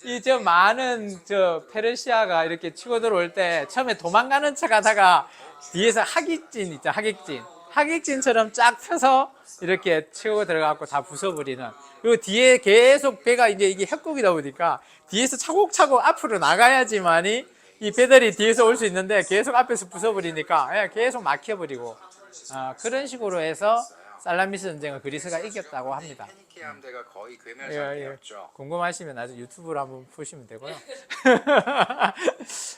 이 저 많은 저 페르시아가 이렇게 치고 들어올 때 처음에 도망가는 척 하다가 뒤에서 하객진 있죠. 하객진처럼 쫙 펴서 이렇게 치고 들어가고 다 부숴버리는. 그리고 뒤에 계속 배가 이게 협곡이다 보니까 뒤에서 차곡차곡 앞으로 나가야지만이 이 배들이 뒤에서 올 수 있는데 계속 앞에서 부숴버리니까 계속 막혀버리고 그런 식으로 해서 살라미스 전쟁을 그리스가 이겼다고 합니다. 함대가 거의 괴멸상이었죠. 궁금하시면 나중에 유튜브로 한번 보시면 되고요.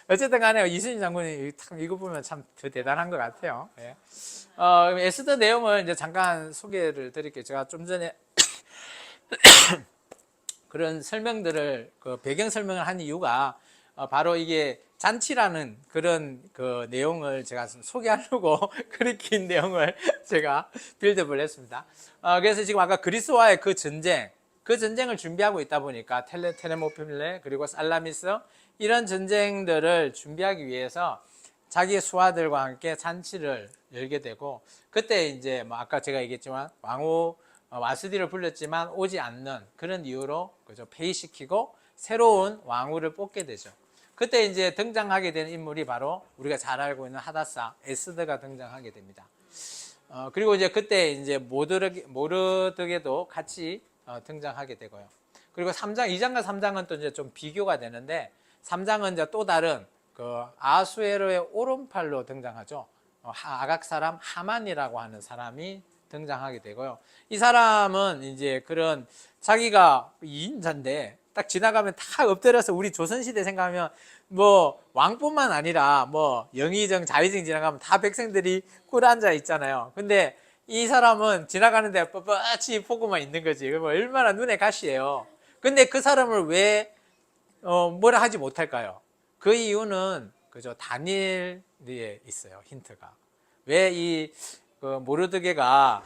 어쨌든 간에 이순신 장군이 이거 보면 참 더 대단한 것 같아요. 에스더 내용을 이제 잠깐 소개를 드릴게요. 제가 좀 전에 그런 설명들을 배경 설명을 한 이유가 바로 이게 잔치라는 그런 그 내용을 제가 소개하려고 그린 내용을 제가 빌드업을 했습니다. 그래서 지금 아까 그리스와의 그 전쟁을 준비하고 있다 보니까 테네모필레 그리고 살라미스 이런 전쟁들을 준비하기 위해서 자기의 수하들과 함께 잔치를 열게 되고 그때 이제 뭐 아까 제가 얘기했지만 왕후 와스디를 불렀지만 오지 않는 그런 이유로 그죠 폐위시키고 새로운 왕후를 뽑게 되죠. 그때 이제 등장하게 되는 인물이 바로 우리가 잘 알고 있는 하다사 에스더가 등장하게 됩니다. 그리고 이제 그때 이제 모르드게도 같이 등장하게 되고요. 그리고 2장과 3장은 또 이제 좀 비교가 되는데 3장은 이제 또 다른 그 아하수에로의 오른팔로 등장하죠. 아각 사람 하만이라고 하는 사람이 등장하게 되고요. 이 사람은 이제 그런 자기가 2인자인데 딱 지나가면 다 엎드려서 우리 조선시대 생각하면 뭐 왕뿐만 아니라 뭐 영의정, 자의정 지나가면 다 백성들이 꿇어앉아 있잖아요. 근데 이 사람은 지나가는데 뻣뻣이 보고만 있는 거지. 얼마나 눈에 가시예요. 근데 그 사람을 왜 뭐라 하지 못할까요? 그 이유는 그죠 다니엘에 있어요. 힌트가. 왜 이 모르드게가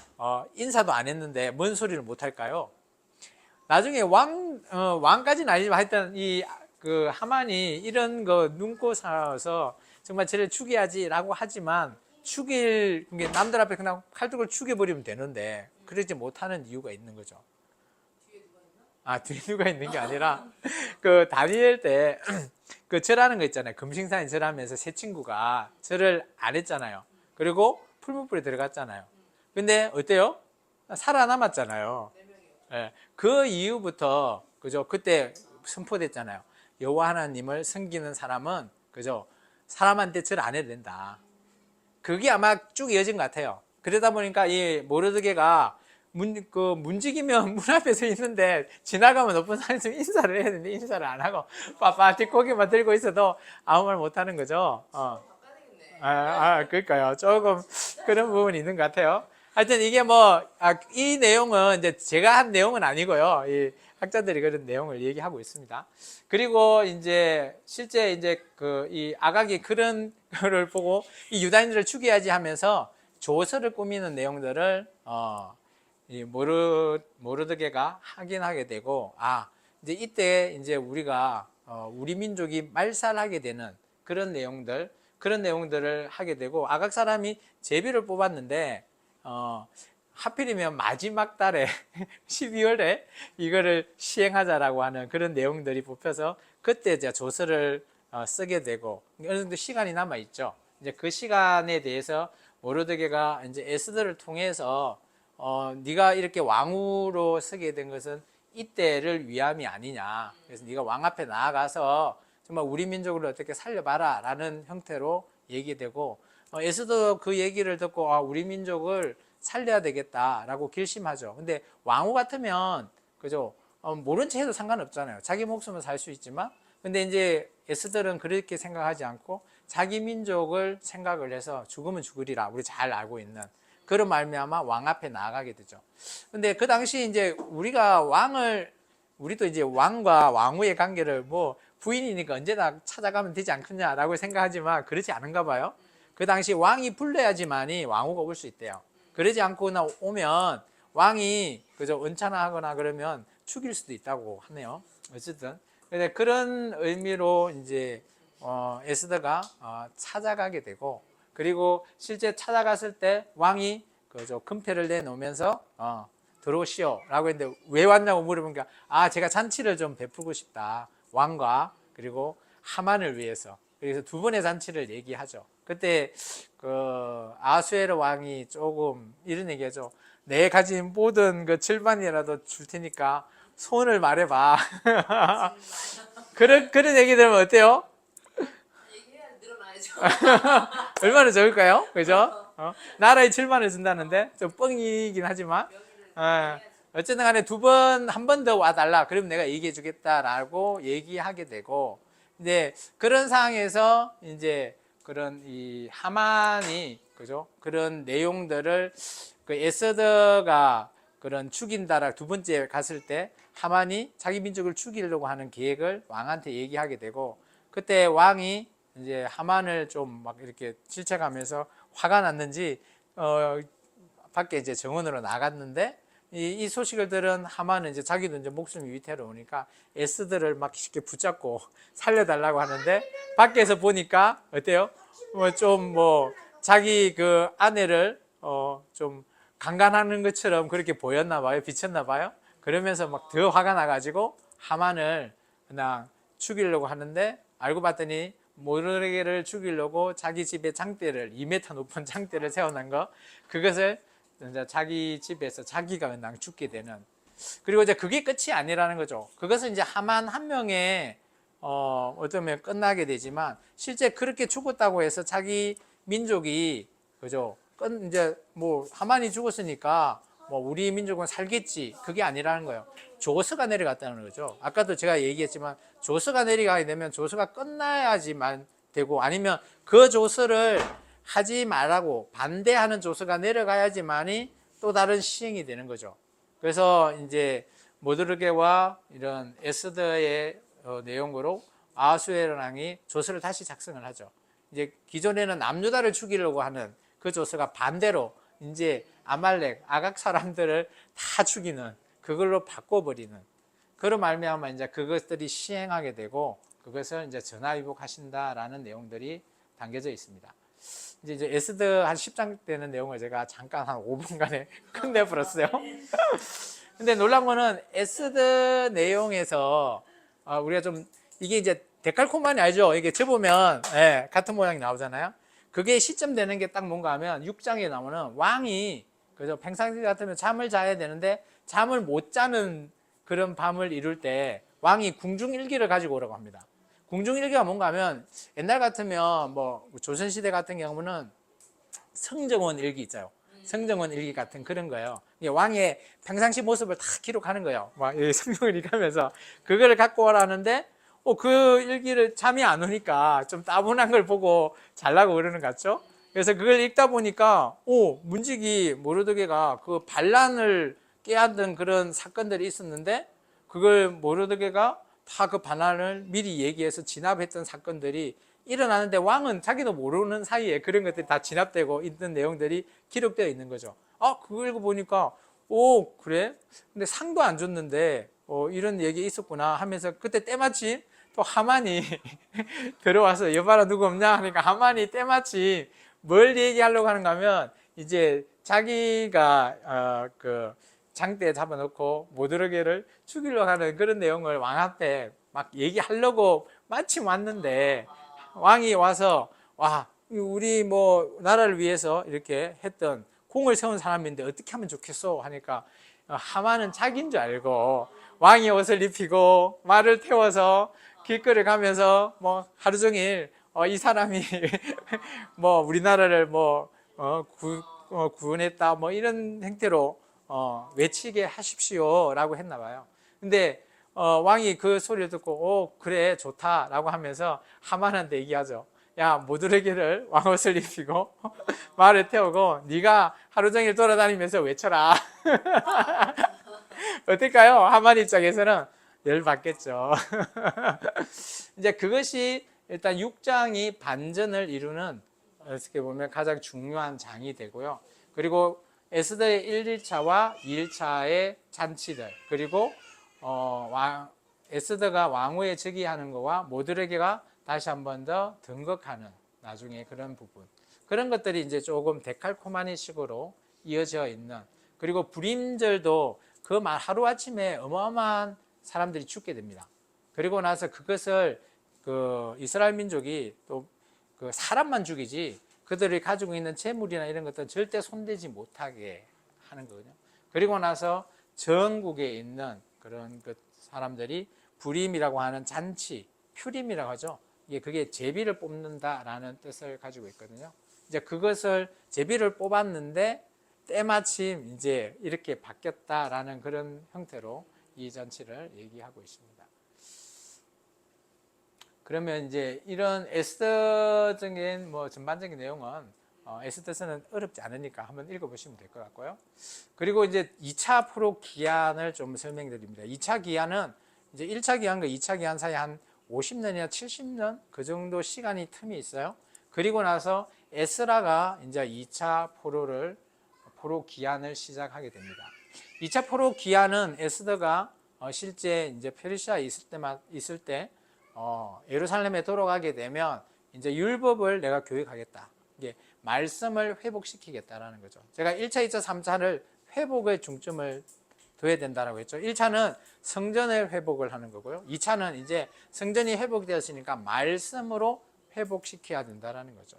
인사도 안 했는데 뭔 소리를 못할까요? 나중에 왕까지는 아니지만 하여튼 그 하만이 이런 거 눈코 살아서 정말 쟤를 죽여야지라고 하지만 죽일 남들 앞에 그냥 칼 들고 죽여버리면 되는데 그러지 못하는 이유가 있는 거죠. 뒤에 누가 있는 게 아니라 그 다니엘 때 그 절하는 거 있잖아요. 금싱산에 절하면서 세 친구가 절을 안 했잖아요. 그리고 풀무불에 들어갔잖아요. 근데 어때요? 살아남았잖아요. 네. 그 이후부터 그죠 그때 선포됐잖아요. 여호와 하나님을 섬기는 사람은 그죠 사람한테 절 안 해도 된다. 그게 아마 쭉 이어진 것 같아요. 그러다 보니까 이 모르드게가 문지기면 문 앞에 서 있는데 지나가면 높은 산에서 인사를 해야 되는데 인사를 안 하고 뒷고개만 들고 있어도 아무 말 못 하는 거죠. 그러니까요. 조금 그런 부분이 있는 것 같아요. 하여튼 이게 뭐, 이 내용은 이제 제가 한 내용은 아니고요. 이 학자들이 그런 내용을 얘기하고 있습니다. 그리고 이제 실제 이제 이 아각이 그런 거를 보고 이 유다인들을 죽여야지 하면서 조서를 꾸미는 내용들을, 이 모르드게가 확인하게 되고, 이제 이때 이제 우리가, 우리 민족이 말살하게 되는 그런 내용들을 하게 되고, 아각 사람이 제비를 뽑았는데, 하필이면 마지막 달에 12월에 이거를 시행하자라고 하는 그런 내용들이 뽑혀서 그때 이제 조서를 쓰게 되고 어느 정도 시간이 남아 있죠. 이제 그 시간에 대해서 모르드게가 이제 에스더를 통해서 네가 이렇게 왕으로 서게 된 것은 이때를 위함이 아니냐. 그래서 네가 왕 앞에 나아가서 정말 우리 민족을 어떻게 살려봐라라는 형태로 얘기되고 에스더 그 얘기를 듣고 우리 민족을 살려야 되겠다라고 결심하죠. 근데 왕후 같으면 그죠? 모른 체 해도 상관없잖아요. 자기 목숨은 살 수 있지만 근데 이제 에스더는 그렇게 생각하지 않고 자기 민족을 생각을 해서 죽으면 죽으리라 우리 잘 알고 있는 그런 말미암아 왕 앞에 나아가게 되죠. 근데 그 당시 이제 우리도 이제 왕과 왕후의 관계를 뭐 부인이니까 언제나 찾아가면 되지 않겠냐라고 생각하지만 그렇지 않은가 봐요. 그 당시 왕이 불러야지만이 왕후가 올 수 있대요. 그러지 않거나 오면 왕이 그저 은찬하거나 그러면 죽일 수도 있다고 하네요. 어쨌든 그런 의미로 이제 에스더가 찾아가게 되고 그리고 실제 찾아갔을 때 왕이 그저 금패를 내놓으면서 들어오시오라고 했는데 왜 왔냐고 물어보니까 제가 잔치를 좀 베풀고 싶다. 왕과 그리고 하만을 위해서. 그래서 두 번의 잔치를 얘기하죠. 그때 아수에르 왕이 조금 이런 얘기하죠. 내 가진 모든 그 질반이라도 줄 테니까 소원을 말해봐. 그런 얘기 들으면 어때요? 얘기해야 늘어나야죠. 얼마나 좋을까요? 그죠? 나라에 7만을 준다는데 좀 뻥이긴 하지만 어쨌든 간에 한 번 더 와달라. 그럼 내가 얘기해 주겠다라고 얘기하게 되고 이제 그런 상황에서 이제 그런 이 하만이 그죠? 그런 내용들을 그 에스더가 그런 죽인다라 두 번째 갔을 때 하만이 자기 민족을 죽이려고 하는 계획을 왕한테 얘기하게 되고 그때 왕이 이제 하만을 좀 막 이렇게 질책하면서 화가 났는지 밖에 이제 정원으로 나갔는데 이 소식을 들은 하만은 이제 자기도 이제 목숨이 위태로우니까 에스더를 막 쉽게 붙잡고 살려달라고 하는데 밖에서 보니까 어때요? 자기 그 아내를 좀 강간하는 것처럼 그렇게 보였나 봐요. 비쳤나 봐요. 그러면서 막 더 화가 나가지고 하만을 그냥 죽이려고 하는데 알고 봤더니 모르드게를 죽이려고 자기 집에 장대를 2m 높은 장대를 세워놓은 거 그것을 이제 자기 집에서 자기가 그냥 죽게 되는 그리고 이제 그게 끝이 아니라는 거죠. 그것은 이제 하만 한 명의 어쩌면 끝나게 되지만 실제 그렇게 죽었다고 해서 자기 민족이 그죠? 이제 뭐 하만이 죽었으니까 뭐 우리 민족은 살겠지 그게 아니라는 거예요. 조서가 내려갔다는 거죠. 아까도 제가 얘기했지만 조서가 내려가게 되면 조서가 끝나야지만 되고 아니면 그 조서를 하지 말라고 반대하는 조서가 내려가야지만이 또 다른 시행이 되는 거죠. 그래서 이제 모르드게와 이런 에스더의 내용으로 아하수에로 왕이 조서를 다시 작성을 하죠. 이제 기존에는 남유다를 죽이려고 하는 그 조서가 반대로 이제 아말렉, 아각 사람들을 다 죽이는 그걸로 바꿔버리는 그런 말미암아 이제 그것들이 시행하게 되고 그것을 이제 전화위복하신다라는 내용들이 담겨져 있습니다. 이제 에스더 한 10장 되는 내용을 제가 잠깐 한 5분간에 끝내버렸어요. 근데 놀란 거는 에스더 내용에서 우리가 좀 이게 이제 데칼코마니 알죠? 이게 접으면 같은 모양이 나오잖아요. 그게 시점되는 게 딱 뭔가 하면 6장에 나오는 왕이 그죠? 평상시 같으면 잠을 자야 되는데 잠을 못 자는 그런 밤을 이룰 때 왕이 궁중일기를 가지고 오라고 합니다. 궁중일기가 뭔가 하면 옛날 같으면 뭐 조선시대 같은 경우는 성정원 일기 있죠. 성정원 일기 같은 그런 거예요. 왕의 평상시 모습을 다 기록하는 거예요. 막 성정원 일기하면서 그거를 갖고 오라는데 그 일기를 잠이 안 오니까 좀 따분한 걸 보고 잘라고 그러는 것 같죠? 그래서 그걸 읽다 보니까 문지기 모르드게가 그 반란을 깨닫던 그런 사건들이 있었는데 그걸 모르드게가 다 그 반란을 미리 얘기해서 진압했던 사건들이 일어나는데 왕은 자기도 모르는 사이에 그런 것들이 다 진압되고 있는 내용들이 기록되어 있는 거죠. 그거 읽어보니까 그래? 근데 상도 안 줬는데 이런 얘기 있었구나 하면서 그때 때마침 또 하만이 들어와서 여봐라 누구 없냐 하니까 하만이 때마침 뭘 얘기하려고 하는가 하면 이제 자기가 그 장대에 잡아놓고 모드르게를 죽이려고 하는 그런 내용을 왕 앞에 막 얘기하려고 마침 왔는데 왕이 와서 우리 뭐 나라를 위해서 이렇게 했던 공을 세운 사람인데 어떻게 하면 좋겠어 하니까 하만은 자기인 줄 알고 왕이 옷을 입히고 말을 태워서 길거리 가면서 뭐 하루 종일 이 사람이 뭐 우리나라를 구원했다 뭐 이런 행태로 외치게 하십시오라고 했나 봐요. 근데 왕이 그 소리를 듣고 그래 좋다라고 하면서 하만한테 얘기하죠. 야 모드레게를 왕옷을 입히고 말을 태우고 네가 하루 종일 돌아다니면서 외쳐라. 어떨까요? 하만 입장에서는 열받겠죠. 이제 그것이 일단 6장이 반전을 이루는 어떻게 보면 가장 중요한 장이 되고요. 그리고 에스더의 1, 1차와 2일차의 잔치들 그리고 에스더가 왕후에 즉위하는 거와 모드레게가 다시 한 번 더 등극하는 나중에 그런 부분 그런 것들이 이제 조금 데칼코마니 식으로 이어져 있는 그리고 불임절도 그 말 하루아침에 어마어마한 사람들이 죽게 됩니다. 그리고 나서 그것을 그 이스라엘 민족이 또 그 사람만 죽이지 그들이 가지고 있는 재물이나 이런 것들은 절대 손대지 못하게 하는 거거든요. 그리고 나서 전국에 있는 그런 그 사람들이 불임이라고 하는 잔치, 퓨림이라고 하죠. 그게 제비를 뽑는다라는 뜻을 가지고 있거든요. 이제 그것을 제비를 뽑았는데 때마침 이제 이렇게 바뀌었다라는 그런 형태로 이 잔치를 얘기하고 있습니다. 그러면 이제 이런 에스더적인 뭐 전반적인 내용은 에스더서는 어렵지 않으니까 한번 읽어보시면 될 것 같고요. 그리고 이제 2차 포로 기한을 좀 설명드립니다. 2차 기한은 이제 1차 기한과 2차 기한 사이 한 50년이나 70년 그 정도 시간이 틈이 있어요. 그리고 나서 에스라가 이제 2차 포로 기한을 시작하게 됩니다. 2차 포로 기한은 에스더가 실제 이제 페르시아에 있을 때 예루살렘에 돌아가게 되면 이제 율법을 내가 교육하겠다. 이게 말씀을 회복시키겠다라는 거죠. 제가 1차, 2차, 3차를 회복에 중점을 둬야 된다라고 했죠. 1차는 성전을 회복을 하는 거고요. 2차는 이제 성전이 회복되었으니까 말씀으로 회복시켜야 된다라는 거죠.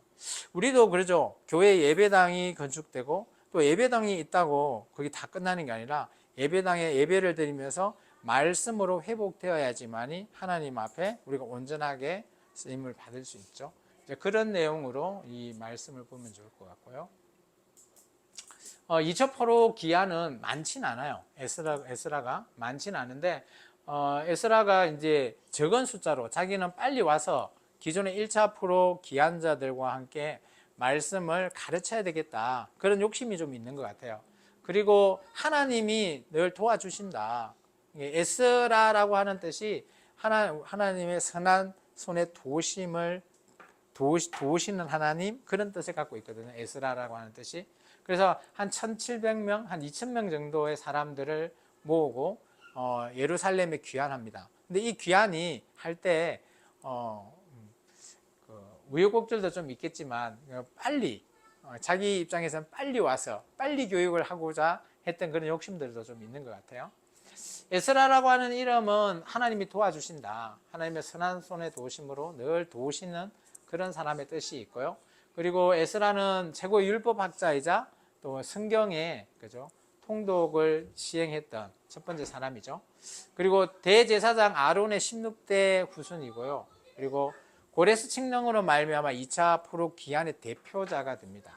우리도 그러죠. 교회 예배당이 건축되고 또 예배당이 있다고 거기 다 끝나는 게 아니라 예배당에 예배를 드리면서 말씀으로 회복되어야지만이 하나님 앞에 우리가 온전하게 쓰임을 받을 수 있죠. 이제 그런 내용으로 이 말씀을 보면 좋을 것 같고요. 2차 포로 기한은 많진 않아요. 에스라가 많진 않은데 에스라가 이제 적은 숫자로 자기는 빨리 와서 기존의 1차 포로 기한자들과 함께 말씀을 가르쳐야 되겠다. 그런 욕심이 좀 있는 것 같아요. 그리고 하나님이 늘 도와주신다. 에스라라고 하는 뜻이 하나님의 선한 손에 도우심을 도우시는 하나님 그런 뜻을 갖고 있거든요. 에스라라고 하는 뜻이. 그래서 한 1,700명, 한 2,000명 정도의 사람들을 모으고 예루살렘에 귀환합니다. 근데 이 귀환이 할 때 우여곡절도 좀 있겠지만 빨리 자기 입장에서는 빨리 와서 빨리 교육을 하고자 했던 그런 욕심들도 좀 있는 것 같아요. 에스라라고 하는 이름은 하나님이 도와주신다. 하나님의 선한 손의 도우심으로 늘 도우시는 그런 사람의 뜻이 있고요. 그리고 에스라는 최고의 율법학자이자 또 성경의 그죠? 통독을 시행했던 첫 번째 사람이죠. 그리고 대제사장 아론의 16대 후손이고요. 그리고 고레스 칙령으로 말미암아 2차 포로 기한의 대표자가 됩니다.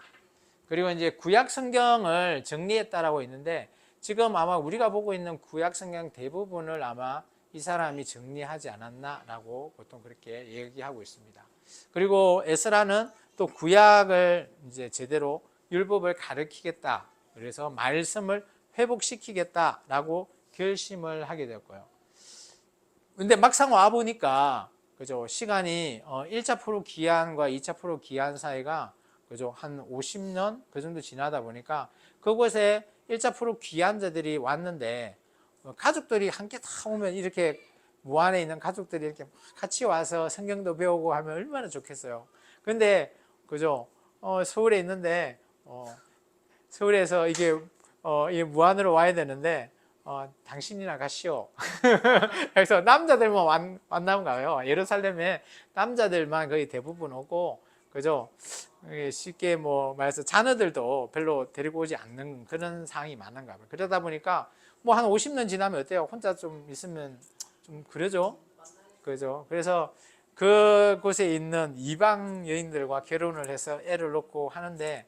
그리고 이제 구약 성경을 정리했다라고 있는데 지금 아마 우리가 보고 있는 구약 성경 대부분을 아마 이 사람이 정리하지 않았나라고 보통 그렇게 얘기하고 있습니다. 그리고 에스라는 또 구약을 이제 제대로 율법을 가르치겠다. 그래서 말씀을 회복시키겠다라고 결심을 하게 되었고요. 근데 막상 와 보니까 그죠? 시간이 1차 포로 기한과 2차 포로 기한 사이가 그죠? 한 50년 그 정도 지나다 보니까 그곳에 1차 포로 기한자들이 왔는데 가족들이 함께 다 오면 이렇게 무안에 있는 가족들이 이렇게 같이 와서 성경도 배우고 하면 얼마나 좋겠어요. 근데 그죠? 서울에 있는데 서울에서 이게 무안으로 와야 되는데 당신이나 가시오. 그래서 남자들만 왔나면 가요. 예루살렘에 남자들만 거의 대부분 오고, 그죠? 쉽게 뭐 말해서 자녀들도 별로 데리고 오지 않는 그런 상황이 많은가 봐요. 그러다 보니까 뭐 한 50년 지나면 어때요? 혼자 좀 있으면 좀 그러죠? 그죠? 그래서 그곳에 있는 이방 여인들과 결혼을 해서 애를 낳고 하는데,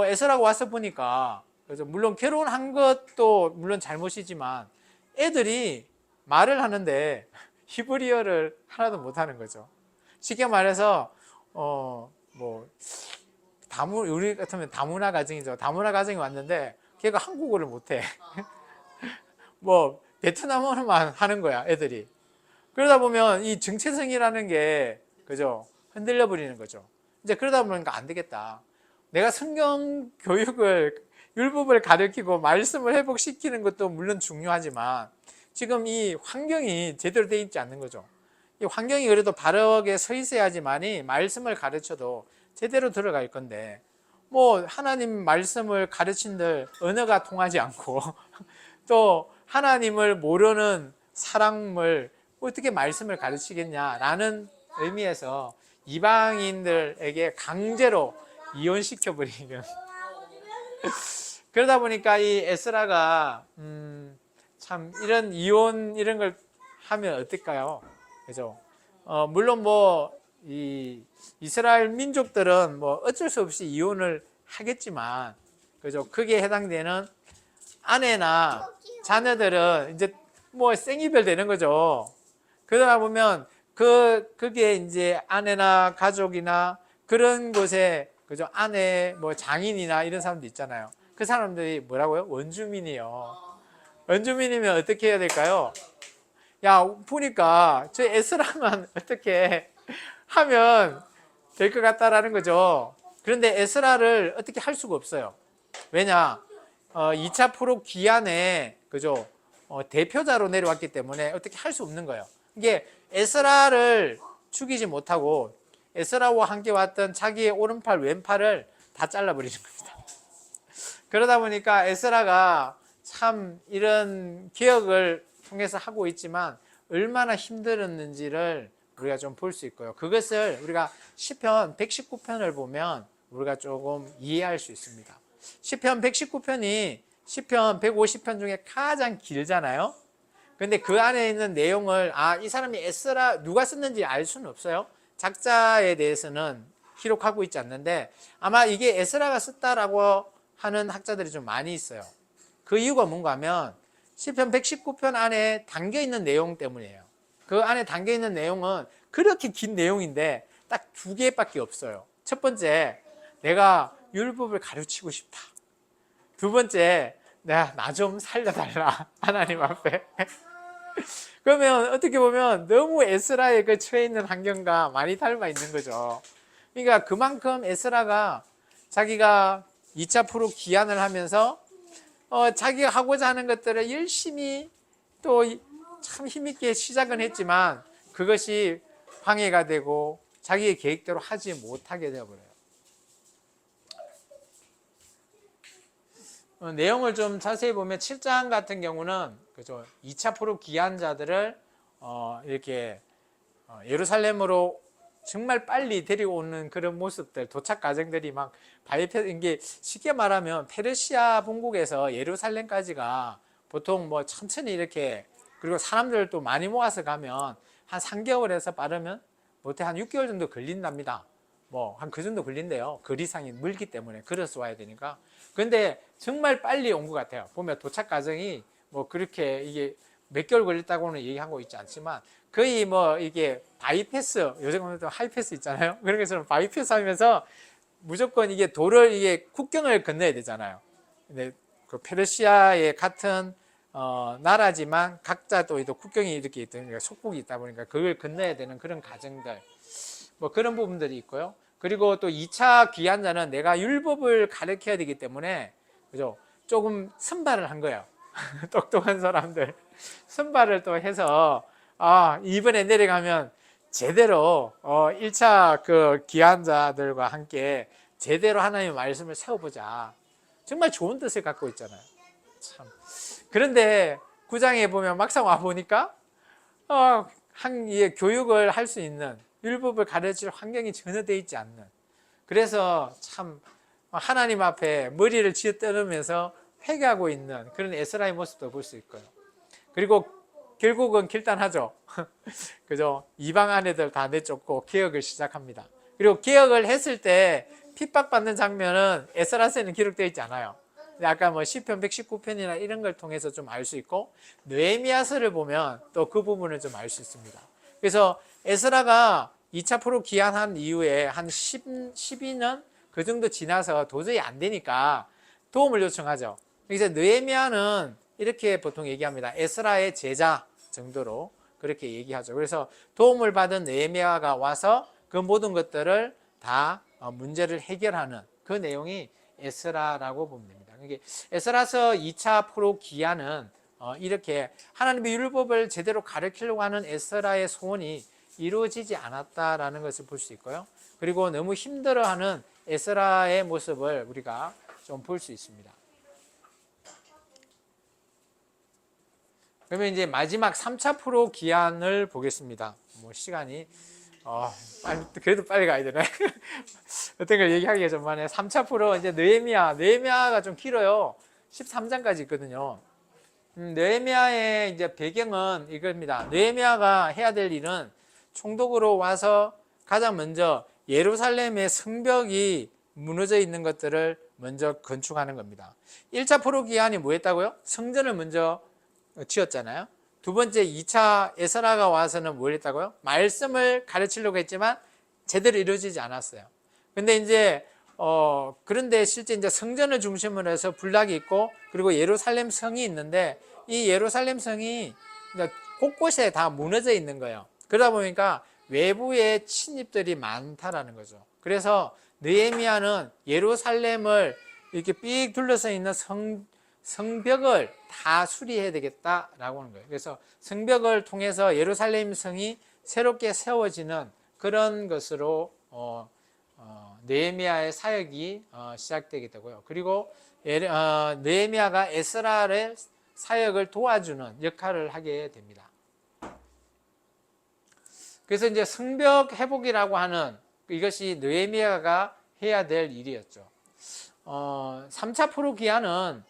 에서라고 와서 보니까 그래서 물론 결혼한 것도 물론 잘못이지만 애들이 말을 하는데 히브리어를 하나도 못하는 거죠. 쉽게 말해서 뭐 우리 같으면 다문화 가정이죠. 다문화 가정이 왔는데 걔가 한국어를 못해. 뭐 베트남어만 하는 거야 애들이. 그러다 보면 이 정체성이라는 게 그죠 흔들려 버리는 거죠. 이제 그러다 보니까 안 되겠다. 내가 성경 교육을 율법을 가르치고 말씀을 회복시키는 것도 물론 중요하지만 지금 이 환경이 제대로 되어 있지 않는 거죠. 이 환경이 그래도 바르게 서 있어야지만이 말씀을 가르쳐도 제대로 들어갈 건데 뭐 하나님 말씀을 가르친들 언어가 통하지 않고 또 하나님을 모르는 사람을 어떻게 말씀을 가르치겠냐라는 의미에서 이방인들에게 강제로 이혼시켜 버리는 그러다 보니까 이 에스라가 참 이런 이혼 이런 걸 하면 어떨까요? 그죠? 물론 뭐 이 이스라엘 민족들은 뭐 어쩔 수 없이 이혼을 하겠지만 그죠? 그게 해당되는 아내나 자녀들은 이제 뭐 생이별 되는 거죠. 그러다 보면 그게 이제 아내나 가족이나 그런 곳에 그죠? 아내 뭐 장인이나 이런 사람도 있잖아요. 그 사람들이 뭐라고요? 원주민이요. 원주민이면 어떻게 해야 될까요? 야, 보니까 저 에스라만 어떻게 하면 될 것 같다라는 거죠. 그런데 에스라를 어떻게 할 수가 없어요. 왜냐? 2차 포로 기한에 그죠? 대표자로 내려왔기 때문에 어떻게 할 수 없는 거예요. 이게 에스라를 죽이지 못하고 에스라와 함께 왔던 자기의 오른팔 왼팔을 다 잘라버리는 겁니다. 그러다 보니까 에스라가 참 이런 개혁을 통해서 하고 있지만 얼마나 힘들었는지를 우리가 좀 볼 수 있고요. 그것을 우리가 시편 119편을 보면 우리가 조금 이해할 수 있습니다. 시편 119편이 시편 150편 중에 가장 길잖아요. 근데 그 안에 있는 내용을 이 사람이 에스라 누가 썼는지 알 수는 없어요. 작자에 대해서는 기록하고 있지 않는데 아마 이게 에스라가 썼다라고 하는 학자들이 좀 많이 있어요. 그 이유가 뭔가 하면 시편 119편 안에 담겨있는 내용 때문이에요. 그 안에 담겨있는 내용은 그렇게 긴 내용인데 딱 두 개밖에 없어요. 첫 번째, 내가 율법을 가르치고 싶다. 두 번째, 나 좀 살려달라. 하나님 앞에. 그러면 어떻게 보면 너무 에스라의 그 처해 있는 환경과 많이 닮아 있는 거죠. 그러니까 그만큼 에스라가 자기가 2차 포로 기한을 하면서 자기가 하고자 하는 것들을 열심히 또 참 힘있게 시작은 했지만 그것이 방해가 되고 자기의 계획대로 하지 못하게 되어버려요. 내용을 좀 자세히 보면 7장 같은 경우는 그죠 2차 포로 기한자들을 이렇게 예루살렘으로 정말 빨리 데려오는 그런 모습들, 도착 과정들이 막 이게 쉽게 말하면 페르시아 본국에서 예루살렘까지가 보통 뭐 천천히 이렇게 그리고 사람들 또 많이 모아서 가면 한 3개월에서 빠르면 못해 한 6개월 정도 걸린답니다. 뭐 한 그 정도 걸린대요. 거리상이 멀기 때문에 걸어서 와야 되니까. 근데 정말 빨리 온 것 같아요. 보면 도착 과정이 뭐 그렇게 이게 몇 개월 걸렸다고는 얘기하고 있지 않지만 거의 뭐 이게 바이패스, 요즘 또 하이패스 있잖아요. 그런 것처럼 바이패스 하면서 무조건 이게 도를 이게 국경을 건너야 되잖아요. 근데 그 페르시아의 같은 나라지만 각자 또 국경이 이렇게 있다니까 속국이 있다 보니까 그걸 건너야 되는 그런 과정들, 뭐 그런 부분들이 있고요. 그리고 또 2차 귀환자는 내가 율법을 가르쳐야 되기 때문에 그죠? 조금 선발을 한 거예요. 똑똑한 사람들 선발을 또 해서 이번에 내려가면 제대로 1차 그 귀환자들과 함께 제대로 하나님의 말씀을 세워보자. 정말 좋은 뜻을 갖고 있잖아요. 참. 그런데 9장에 보면 막상 와 보니까 교육을 할 수 있는 율법을 가르칠 환경이 전혀 되어 있지 않는, 그래서 참 하나님 앞에 머리를 쥐어뜯으면서 회개하고 있는 그런 에스라의 모습도 볼 수 있고요. 그리고 결국은 결단하죠. 그죠? 이방 아내들 다 내쫓고 개혁을 시작합니다. 그리고 개혁을 했을 때 핍박받는 장면은 에스라서에는 기록되어 있지 않아요. 아까 뭐 시편 119편이나 이런 걸 통해서 좀 알 수 있고, 느헤미야서를 보면 또 그 부분을 좀 알 수 있습니다. 그래서 에스라가 2차 포로 귀환한 이후에 한 12년 그 정도 지나서 도저히 안 되니까 도움을 요청하죠. 그래서 느헤미야는 이렇게 보통 얘기합니다. 에스라의 제자 정도로 그렇게 얘기하죠. 그래서 도움을 받은 느헤미야가 와서 그 모든 것들을 다 문제를 해결하는 그 내용이 에스라라고 보면 됩니다. 그러니까 에스라서 2차 포로 귀환은 이렇게 하나님의 율법을 제대로 가르치려고 하는 에스라의 소원이 이루어지지 않았다라는 것을 볼 수 있고요. 그리고 너무 힘들어하는 에스라의 모습을 우리가 좀 볼 수 있습니다. 그러면 이제 마지막 3차 포로 귀환을 보겠습니다. 뭐 시간이 그래도 빨리 가야 되네. 어떤 걸 얘기하기가 좀 많네. 3차 포로 이제 느헤미야가 좀 길어요. 13장까지 있거든요. 느헤미야의 이제 배경은 이겁니다. 느헤미야가 해야 될 일은 총독으로 와서 가장 먼저 예루살렘의 성벽이 무너져 있는 것들을 먼저 건축하는 겁니다. 1차 포로 귀환이 뭐 했다고요? 성전을 먼저 지었잖아요. 두 번째 2차 에스라가 와서는 뭘 했다고요? 말씀을 가르치려고 했지만 제대로 이루어지지 않았어요. 근데 이제 그런데 실제 이제 성전을 중심으로 해서 군락이 있고, 그리고 예루살렘 성이 있는데 이 예루살렘 성이 곳곳에 다 무너져 있는 거예요. 그러다 보니까 외부의 침입들이 많다라는 거죠. 그래서 느헤미야는 예루살렘을 이렇게 삑 둘러서 있는 성벽을 다 수리해야 되겠다라고 하는 거예요. 그래서 성벽을 통해서 예루살렘 성이 새롭게 세워지는 그런 것으로 느헤미야의 사역이 시작되게 되고요. 그리고 느헤미야가 에스라의 사역을 도와주는 역할을 하게 됩니다. 그래서 이제 성벽 회복이라고 하는 이것이 느헤미야가 해야 될 일이었죠. 3차 포로 귀환은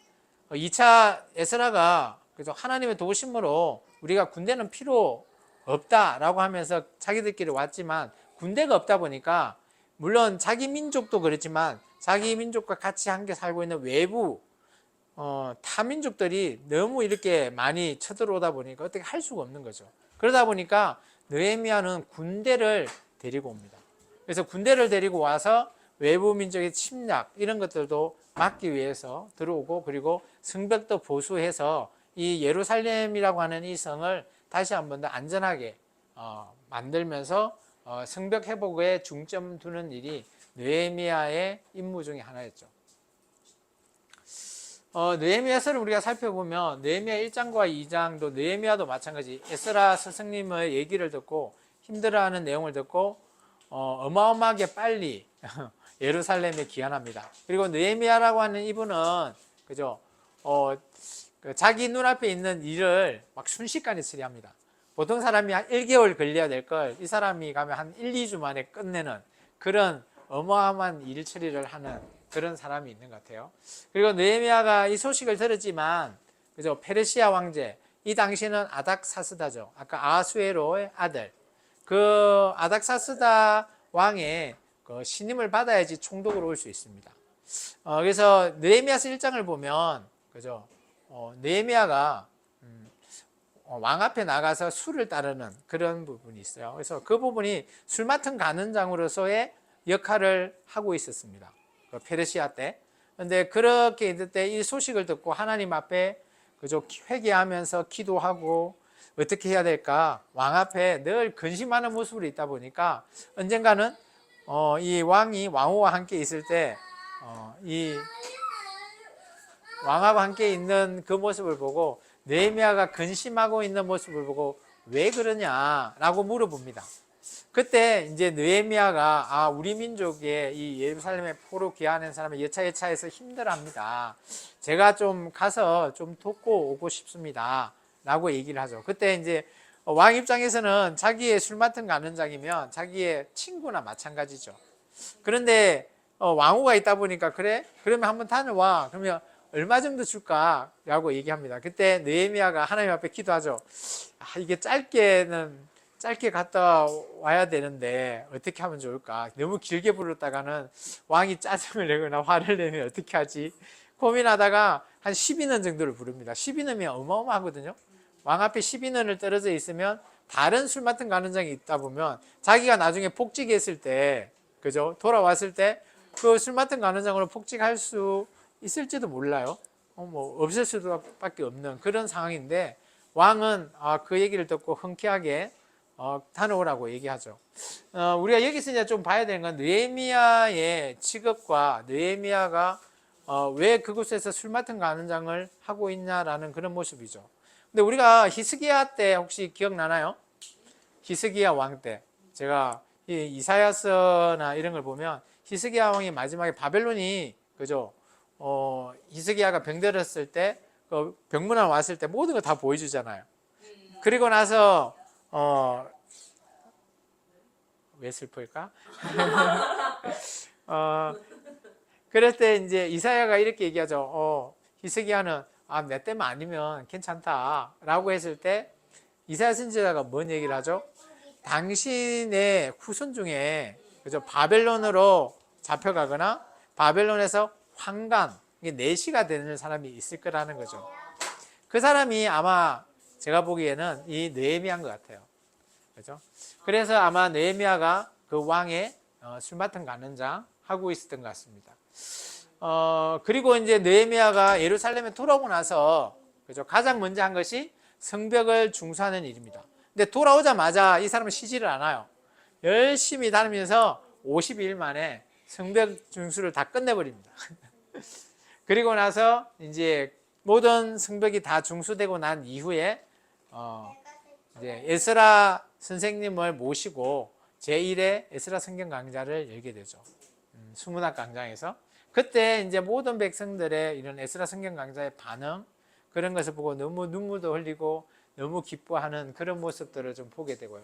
2차 에스라가 그래서 하나님의 도우심으로 우리가 군대는 필요 없다라고 하면서 자기들끼리 왔지만, 군대가 없다 보니까 물론 자기 민족도 그렇지만 자기 민족과 같이 함께 살고 있는 외부 타 민족들이 너무 이렇게 많이 쳐들어오다 보니까 어떻게 할 수가 없는 거죠. 그러다 보니까 느헤미야는 군대를 데리고 옵니다. 그래서 군대를 데리고 와서 외부 민족의 침략 이런 것들도 막기 위해서 들어오고, 그리고 성벽도 보수해서 이 예루살렘이라고 하는 이 성을 다시 한 번 더 안전하게 만들면서 성벽 회복에 중점 두는 일이 느헤미야의 임무 중에 하나였죠. 느헤미야서를 우리가 살펴보면 느헤미야 1장과 2장도 느헤미야도 마찬가지 에스라 스승님의 얘기를 듣고 힘들어하는 내용을 듣고 어마어마하게 빨리 예루살렘에 귀환합니다. 그리고 느헤미야라고 하는 이분은 그죠? 자기 눈앞에 있는 일을 막 순식간에 처리합니다. 보통 사람이 한 1개월 걸려야 될 걸 이 사람이 가면 한 1, 2주 만에 끝내는 그런 어마어마한 일 처리를 하는 그런 사람이 있는 것 같아요. 그리고 느헤미야가 이 소식을 들었지만 그죠? 페르시아 왕제, 이 당시는 아닥사스다죠. 아까 아하수에로의 아들. 그 아닥사스다 왕의 그 신임을 받아야지 총독으로 올 수 있습니다. 그래서 느헤미야서 1장을 보면 그죠? 느헤미야가 왕 앞에 나가서 술을 따르는 그런 부분이 있어요. 그래서 그 부분이 술 맡은 간원장으로서의 역할을 하고 있었습니다. 그 페르시아 때. 근데 그렇게 있을 때 이 소식을 듣고 하나님 앞에 그저 회개하면서 기도하고 어떻게 해야 될까? 왕 앞에 늘 근심하는 모습으로 있다 보니까 언젠가는 이 왕이 왕후와 함께 있을 때 이 왕하고 함께 있는 그 모습을 보고 느헤미야가 근심하고 있는 모습을 보고 왜 그러냐라고 물어봅니다. 그때 이제 느헤미야가 우리 민족의 이 예루살렘에 포로 귀환하는 사람을 여차여차해서 힘들어합니다. 제가 좀 가서 좀 돕고 오고 싶습니다. 라고 얘기를 하죠. 그때 이제 왕 입장에서는 자기의 술 맡은 간원장이면 자기의 친구나 마찬가지죠. 그런데 왕후가 있다 보니까 그래? 그러면 한번 다녀와. 그러면 얼마 정도 줄까? 라고 얘기합니다. 그때 느헤미야가 하나님 앞에 기도하죠. 이게 짧게 갔다 와야 되는데 어떻게 하면 좋을까? 너무 길게 부르다가는 왕이 짜증을 내거나 화를 내면 어떻게 하지? 고민하다가 한 12년 정도를 부릅니다. 12년이면 어마어마하거든요. 왕 앞에 12년을 떨어져 있으면 다른 술 맡은 간원장이 있다 보면 자기가 나중에 복직했을 때, 그죠? 돌아왔을 때 그 술 맡은 간원장으로 복직할 수 있을지도 몰라요. 뭐 없을 수밖에 없는 그런 상황인데 왕은 그 얘기를 듣고 흔쾌하게 다녀오라고 얘기하죠. 우리가 여기서 이제 좀 봐야 되는 건 느헤미야의 직업과 느헤미야가 왜 그곳에서 술 맡은 간원장을 하고 있냐라는 그런 모습이죠. 근데 우리가 히스기야 때 혹시 기억나나요? 히스기야 왕 때 제가 이사야서나 이런 걸 보면 히스기야 왕이 마지막에 바벨론이 그죠? 히스기야가 병들었을 때 그 병문안 왔을 때 모든 거 다 보여주잖아요. 그리고 나서 왜 슬플까? 그럴 때 이제 이사야가 이렇게 얘기하죠. 히스기야는 내 때만 아니면 괜찮다라고 했을 때 이사야 선지자가 뭔 얘기를 하죠? 당신의 후손 중에 그죠? 바벨론으로 잡혀가거나 바벨론에서 환관, 내시가 되는 사람이 있을 거라는 거죠. 그 사람이 아마 제가 보기에는 이 느헤미야인 것 같아요. 그죠? 그래서 아마 느헤미야가 그 왕의 술 맡은 간원장 하고 있었던 것 같습니다. 그리고 이제 느헤미야가 예루살렘에 돌아오고 나서 그죠? 가장 먼저 한 것이 성벽을 중수하는 일입니다. 근데 돌아오자마자 이 사람은 쉬지를 않아요. 열심히 다니면서 52일 만에 성벽 중수를 다 끝내버립니다. 그리고 나서 이제 모든 성벽이 다 중수되고 난 이후에 이제 에스라 선생님을 모시고 제1회 에스라 성경 강좌를 열게 되죠. 수문학 강장에서. 그때 이제 모든 백성들의 이런 에스라 성경 강좌의 반응 그런 것을 보고 너무 눈물도 흘리고 너무 기뻐하는 그런 모습들을 좀 보게 되고요.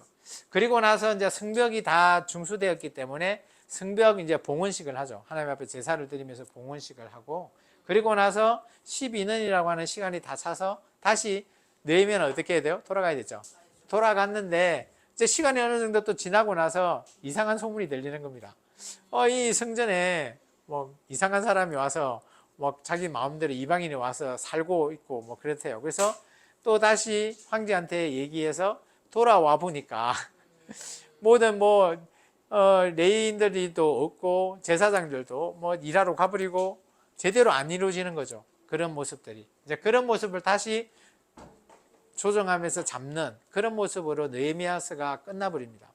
그리고 나서 이제 성벽이 다 중수되었기 때문에 성벽 이제 봉헌식을 하죠. 하나님 앞에 제사를 드리면서 봉헌식을 하고 그리고 나서 12년이라고 하는 시간이 다 차서 다시 느헤미야는 어떻게 해야 돼요? 돌아가야 되죠. 돌아갔는데 이제 시간이 어느 정도 또 지나고 나서 이상한 소문이 들리는 겁니다. 이 성전에 뭐 이상한 사람이 와서 뭐 자기 마음대로 이방인이 와서 살고 있고 뭐 그렇대요. 그래서 또 다시 황제한테 얘기해서 돌아와 보니까 모든 레위인들이 또 없고 제사장들도 뭐 일하러 가버리고 제대로 안 이루어지는 거죠. 그런 모습들이 이제 그런 모습을 다시 조정하면서 잡는 그런 모습으로 느헤미야서가 끝나버립니다.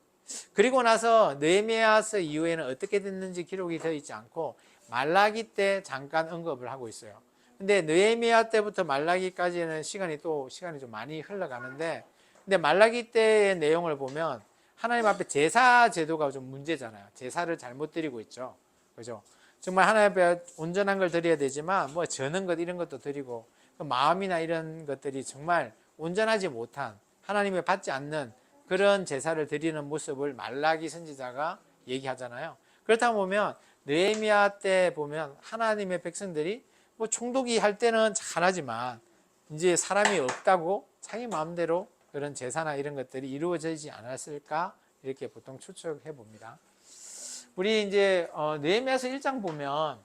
그리고 나서 느헤미야서 이후에는 어떻게 됐는지 기록이 되어 있지 않고 말라기 때 잠깐 언급을 하고 있어요. 근데 느헤미야 때부터 말라기까지는 시간이 좀 많이 흘러가는데 근데 말라기 때의 내용을 보면 하나님 앞에 제사 제도가 좀 문제잖아요. 제사를 잘못 드리고 있죠. 그죠? 정말 하나님 앞에 온전한 걸 드려야 되지만 뭐 저는 것 이런 것도 드리고 마음이나 이런 것들이 정말 온전하지 못한 하나님의 받지 않는 그런 제사를 드리는 모습을 말라기 선지자가 얘기하잖아요. 그렇다 보면 느헤미야 때 보면 하나님의 백성들이 뭐 총독이 할 때는 잘하지만 이제 사람이 없다고 자기 마음대로 그런 제사나 이런 것들이 이루어지지 않았을까 이렇게 보통 추측해 봅니다. 우리 이제 느헤미야서 1장 보면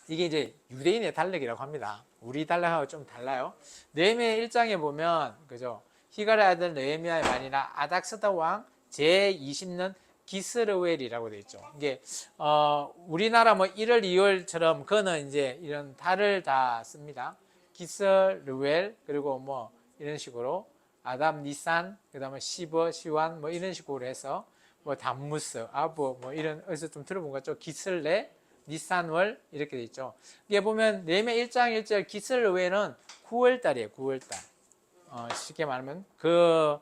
이게 이제 유대인의 달력이라고 합니다. 우리 달랑하고 좀 달라요. 느헤미야 1장에 보면 그죠? 히갈의 아들 느헤미야의 말이나 아닥스다 왕 제20년 기스르웰이라고 되어 있죠. 이게 우리나라 뭐 1월, 2월처럼 그거는 이제 이런 달을 다 씁니다. 기스르웰 그리고 뭐 이런 식으로 아담, 니산, 그다음에 시버, 시완 뭐 이런 식으로 해서 뭐 담무스, 아브 뭐 이런 어디서 좀 들어본 것 같죠? 기슬레, 니산월 이렇게 돼 있죠. 이게 보면 느헤미야 1장 1절 기슬레는 9월 달이에요. 9월 달. 쉽게 말하면 그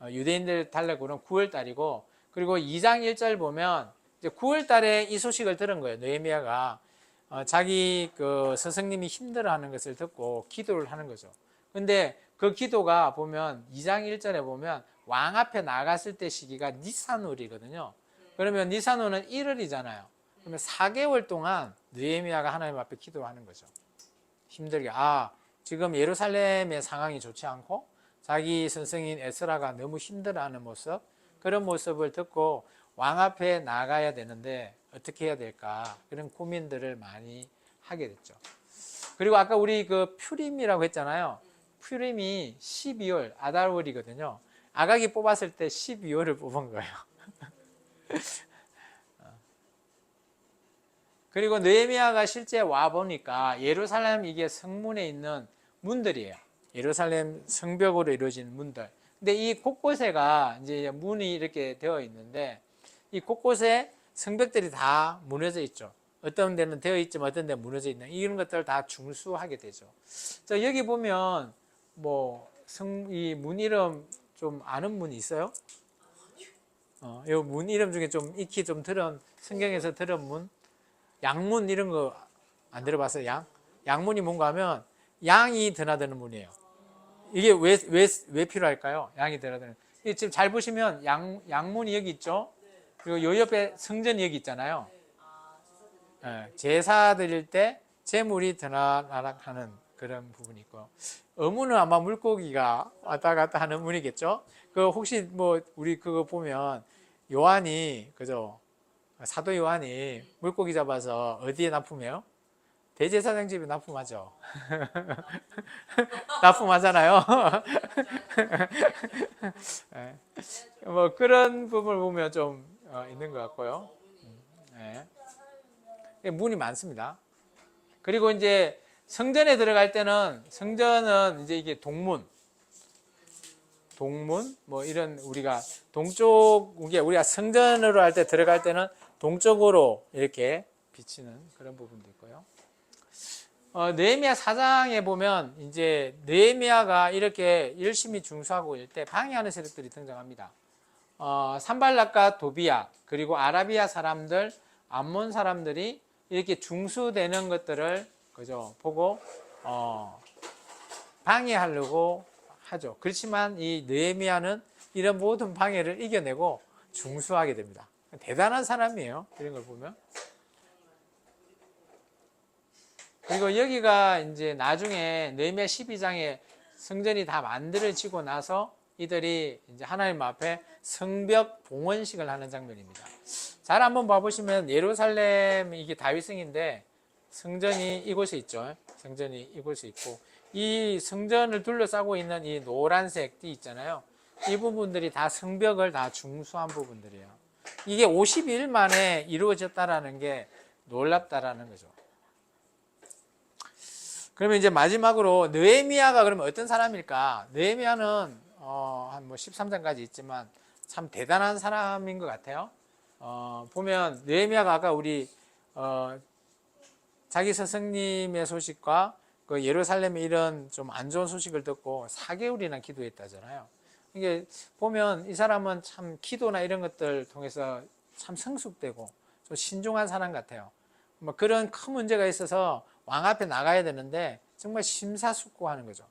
유대인들 달력으로는 9월 달이고 그리고 2장 1절 보면 이제 9월 달에 이 소식을 들은 거예요. 느헤미야가 자기 그 스승님이 힘들어하는 것을 듣고 기도를 하는 거죠. 근데 그 기도가 보면 2장 1절에 보면 왕 앞에 나갔을 때 시기가 니산월이거든요. 그러면 니산월은 1월이잖아요. 그러면 4개월 동안 느헤미야가 하나님 앞에 기도하는 거죠. 힘들게 지금 예루살렘의 상황이 좋지 않고 자기 선생인 에스라가 너무 힘들어하는 모습 그런 모습을 듣고 왕 앞에 나가야 되는데 어떻게 해야 될까 그런 고민들을 많이 하게 됐죠. 그리고 아까 우리 그 푸림이라고 했잖아요. 푸림이 12월 아달월이거든요. 아각이 뽑았을 때 12월을 뽑은 거예요. 그리고 느헤미야가 실제 와 보니까 예루살렘 이게 성문에 있는 문들이에요. 예루살렘 성벽으로 이루어진 문들. 근데 이 곳곳에가 이제 문이 이렇게 되어 있는데 이 곳곳에 성벽들이 다 무너져 있죠. 어떤 데는 되어 있지만 어떤 데는 무너져 있는 이런 것들을 다 중수하게 되죠. 자, 여기 보면 이 문 이름 좀 아는 문이 있어요? 이 문 이름 중에 좀 익히 좀 들은 성경에서 들은 문, 양문 이런 거 안 들어봤어요? 양문이 뭔가 하면 양이 드나드는 문이에요. 이게 왜 필요할까요? 양이 드나드는. 지금 잘 보시면 양문이 여기 있죠? 그리고 요 옆에 성전이 여기 있잖아요. 제사 드릴 때 제물이 드나드는 그런 부분이 있고, 어문은 아마 물고기가 왔다 갔다 하는 문이겠죠? 혹시 우리 그거 보면 요한이, 그죠? 사도 요한이 물고기 잡아서 어디에 납품해요? 대제사장 집에 납품하죠. 납품하잖아요. 그런 부분을 보면 좀 있는 것 같고요. 문이 많습니다. 그리고 이제 성전에 들어갈 때는 성전은 이제 이게 동문 이런 우리가 동쪽 우리가 성전으로 할 때 들어갈 때는 동쪽으로 이렇게 비치는 그런 부분도 있고요. 느헤미야 4장에 보면 이제 느헤미야가 이렇게 열심히 중수하고 있을 때 방해하는 세력들이 등장합니다. 산발락과 도비야 그리고 아라비아 사람들, 암몬 사람들이 이렇게 중수되는 것들을 그죠 보고 방해하려고 하죠. 그렇지만 이 느헤미야는 이런 모든 방해를 이겨내고 중수하게 됩니다. 대단한 사람이에요. 이런 걸 보면. 그리고 여기가 이제 나중에 느헤미야 12장에 성전이 다 만들어지고 나서 이들이 이제 하나님 앞에 성벽 봉헌식을 하는 장면입니다. 잘 한번 봐보시면 예루살렘 이게 다윗성인데 성전이 이곳에 있죠. 성전이 이곳에 있고 이 성전을 둘러싸고 있는 이 노란색 띠 있잖아요. 이 부분들이 다 성벽을 다 중수한 부분들이에요. 이게 50일 만에 이루어졌다라는 게 놀랍다라는 거죠. 그러면 이제 마지막으로 느헤미야가 그러면 어떤 사람일까? 느헤미야는 한 13장까지 있지만 참 대단한 사람인 것 같아요. 보면 느헤미야가 아까 우리 자기 스승님의 소식과 그 예루살렘의 이런 좀 안 좋은 소식을 듣고 4개월이나 기도했다잖아요. 이게 보면 이 사람은 참 기도나 이런 것들 통해서 참 성숙되고 좀 신중한 사람 같아요. 그런 큰 문제가 있어서 왕 앞에 나가야 되는데 정말 심사숙고하는 거죠.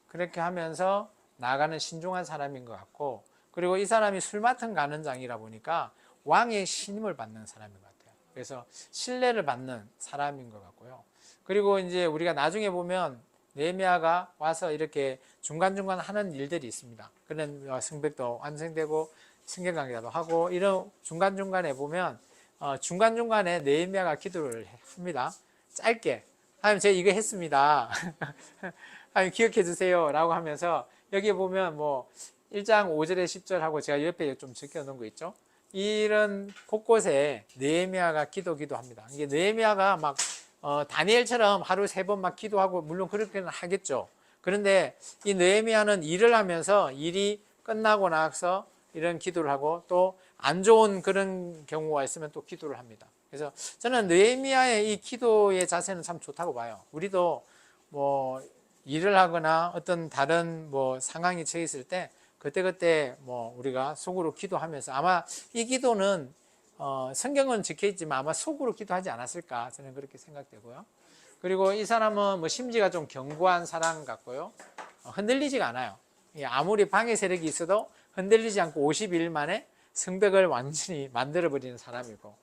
그렇게 하면서 나가는 신중한 사람인 것 같고, 그리고 이 사람이 술 맡은 간원장이라 보니까 왕의 신임을 받는 사람인 것 같아요. 그래서 신뢰를 받는 사람인 것 같고요. 그리고 이제 우리가 나중에 보면 느헤미야가 와서 이렇게 중간중간 하는 일들이 있습니다. 그런 성벽도 완성되고 성경 강좌도 하고 이런 중간중간에 보면 중간중간에 느헤미야가 기도를 합니다. 짧게 하나님 제가 이거 했습니다. 하나님 기억해 주세요라고 하면서 여기 보면 뭐 1장 5절에 10절하고 제가 옆에 좀 적혀 놓은 거 있죠. 이런 곳곳에 느헤미야가 기도합니다. 이게 느헤미야가 막 다니엘처럼 하루 3번 막 기도하고 물론 그렇게는 하겠죠. 그런데 이 느헤미야는 일을 하면서 일이 끝나고 나서 이런 기도를 하고 또 안 좋은 그런 경우가 있으면 또 기도를 합니다. 그래서 저는 느헤미야의 이 기도의 자세는 참 좋다고 봐요. 우리도 뭐 일을 하거나 어떤 다른 뭐 상황이 처해 있을 때 그때그때 뭐 우리가 속으로 기도하면서 아마 이 기도는 성경은 적혀 있지만 아마 속으로 기도하지 않았을까 저는 그렇게 생각되고요. 그리고 이 사람은 뭐 심지가 좀 견고한 사람 같고요. 흔들리지가 않아요. 아무리 방해 세력이 있어도 흔들리지 않고 50일 만에 성벽을 완전히 만들어버리는 사람이고,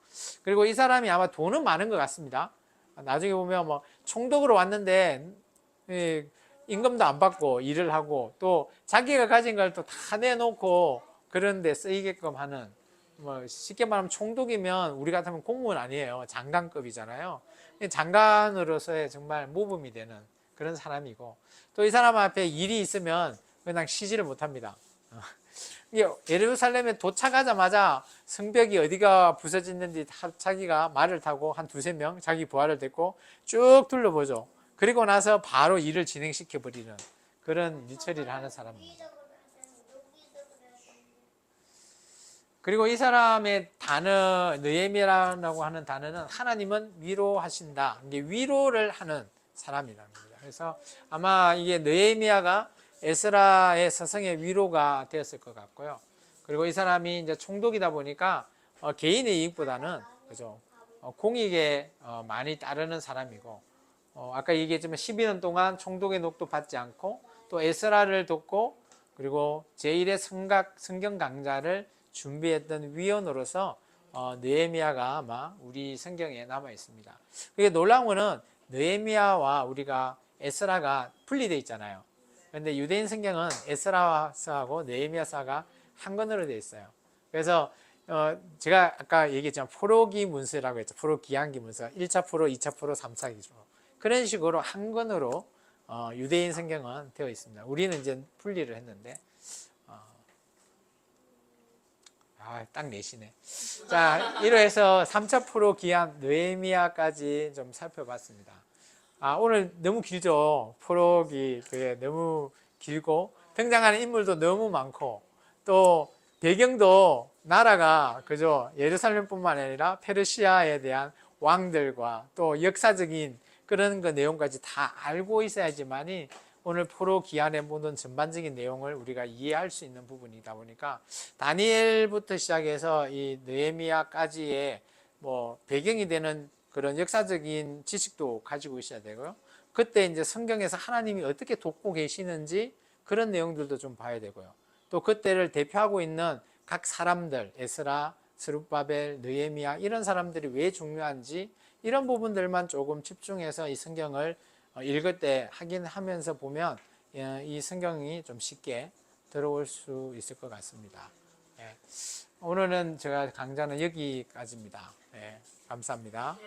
그리고 이 사람이 아마 돈은 많은 것 같습니다. 나중에 보면 뭐 총독으로 왔는데 임금도 안 받고 일을 하고 또 자기가 가진 걸 또 다 내놓고 그런 데 쓰이게끔 하는, 뭐 쉽게 말하면 총독이면 우리 같으면 공무원 아니에요. 장관급이잖아요. 장관으로서의 정말 모범이 되는 그런 사람이고, 또 이 사람 앞에 일이 있으면 그냥 쉬지를 못합니다. 예루살렘에 도착하자마자 성벽이 어디가 부서졌는지 자기가 말을 타고 한 2-3명 자기 부하를 데리고 쭉 둘러보죠. 그리고 나서 바로 일을 진행시켜 버리는 그런 일처리를 하는 사람입니다. 그리고 이 사람의 단어, 느헤미야라고 하는 단어는 하나님은 위로하신다, 이게 위로를 하는 사람이라는 겁니다. 그래서 아마 이게 느헤미야가 에스라의 서성의 위로가 되었을 것 같고요. 그리고 이 사람이 이제 총독이다 보니까 개인의 이익보다는 그죠, 공익에 많이 따르는 사람이고, 아까 얘기했지만 12년 동안 총독의 녹도 받지 않고 또 에스라를 돕고 그리고 제1의 성경 강좌를 준비했던 위원으로서 느헤미야가 아마 우리 성경에 남아 있습니다. 그게 놀라운 거는 느헤미야와 우리가 에스라가 분리되어 있잖아요. 그런데 유대인 성경은 에스라서하고 느헤미야서가 한 권으로 되어 있어요. 그래서 제가 아까 얘기했지만 포로기 문서라고 했죠. 포로기한기 문서 1차 포로, 2차 포로, 3차 포로, 그런 식으로 한 권으로 유대인 성경은 되어 있습니다. 우리는 이제 분리를 했는데 딱 내시네. 자, 이로 해서 3차 포로 기한 느헤미야까지 좀 살펴봤습니다. 오늘 너무 길죠. 포로기 그게 너무 길고 등장하는 인물도 너무 많고 또 배경도 나라가 그죠, 예루살렘뿐만 아니라 페르시아에 대한 왕들과 또 역사적인 그런 그 내용까지 다 알고 있어야지만이 오늘 포로 기한의 모든 전반적인 내용을 우리가 이해할 수 있는 부분이다 보니까 다니엘부터 시작해서 이 느헤미야까지의 뭐 배경이 되는 그런 역사적인 지식도 가지고 있어야 되고요. 그때 이제 성경에서 하나님이 어떻게 돕고 계시는지 그런 내용들도 좀 봐야 되고요. 또 그때를 대표하고 있는 각 사람들, 에스라, 스룹바벨, 느헤미야, 이런 사람들이 왜 중요한지 이런 부분들만 조금 집중해서 이 성경을 읽을 때 확인하면서 보면 이 성경이 좀 쉽게 들어올 수 있을 것 같습니다. 오늘은 제가 강좌는 여기까지입니다. 감사합니다.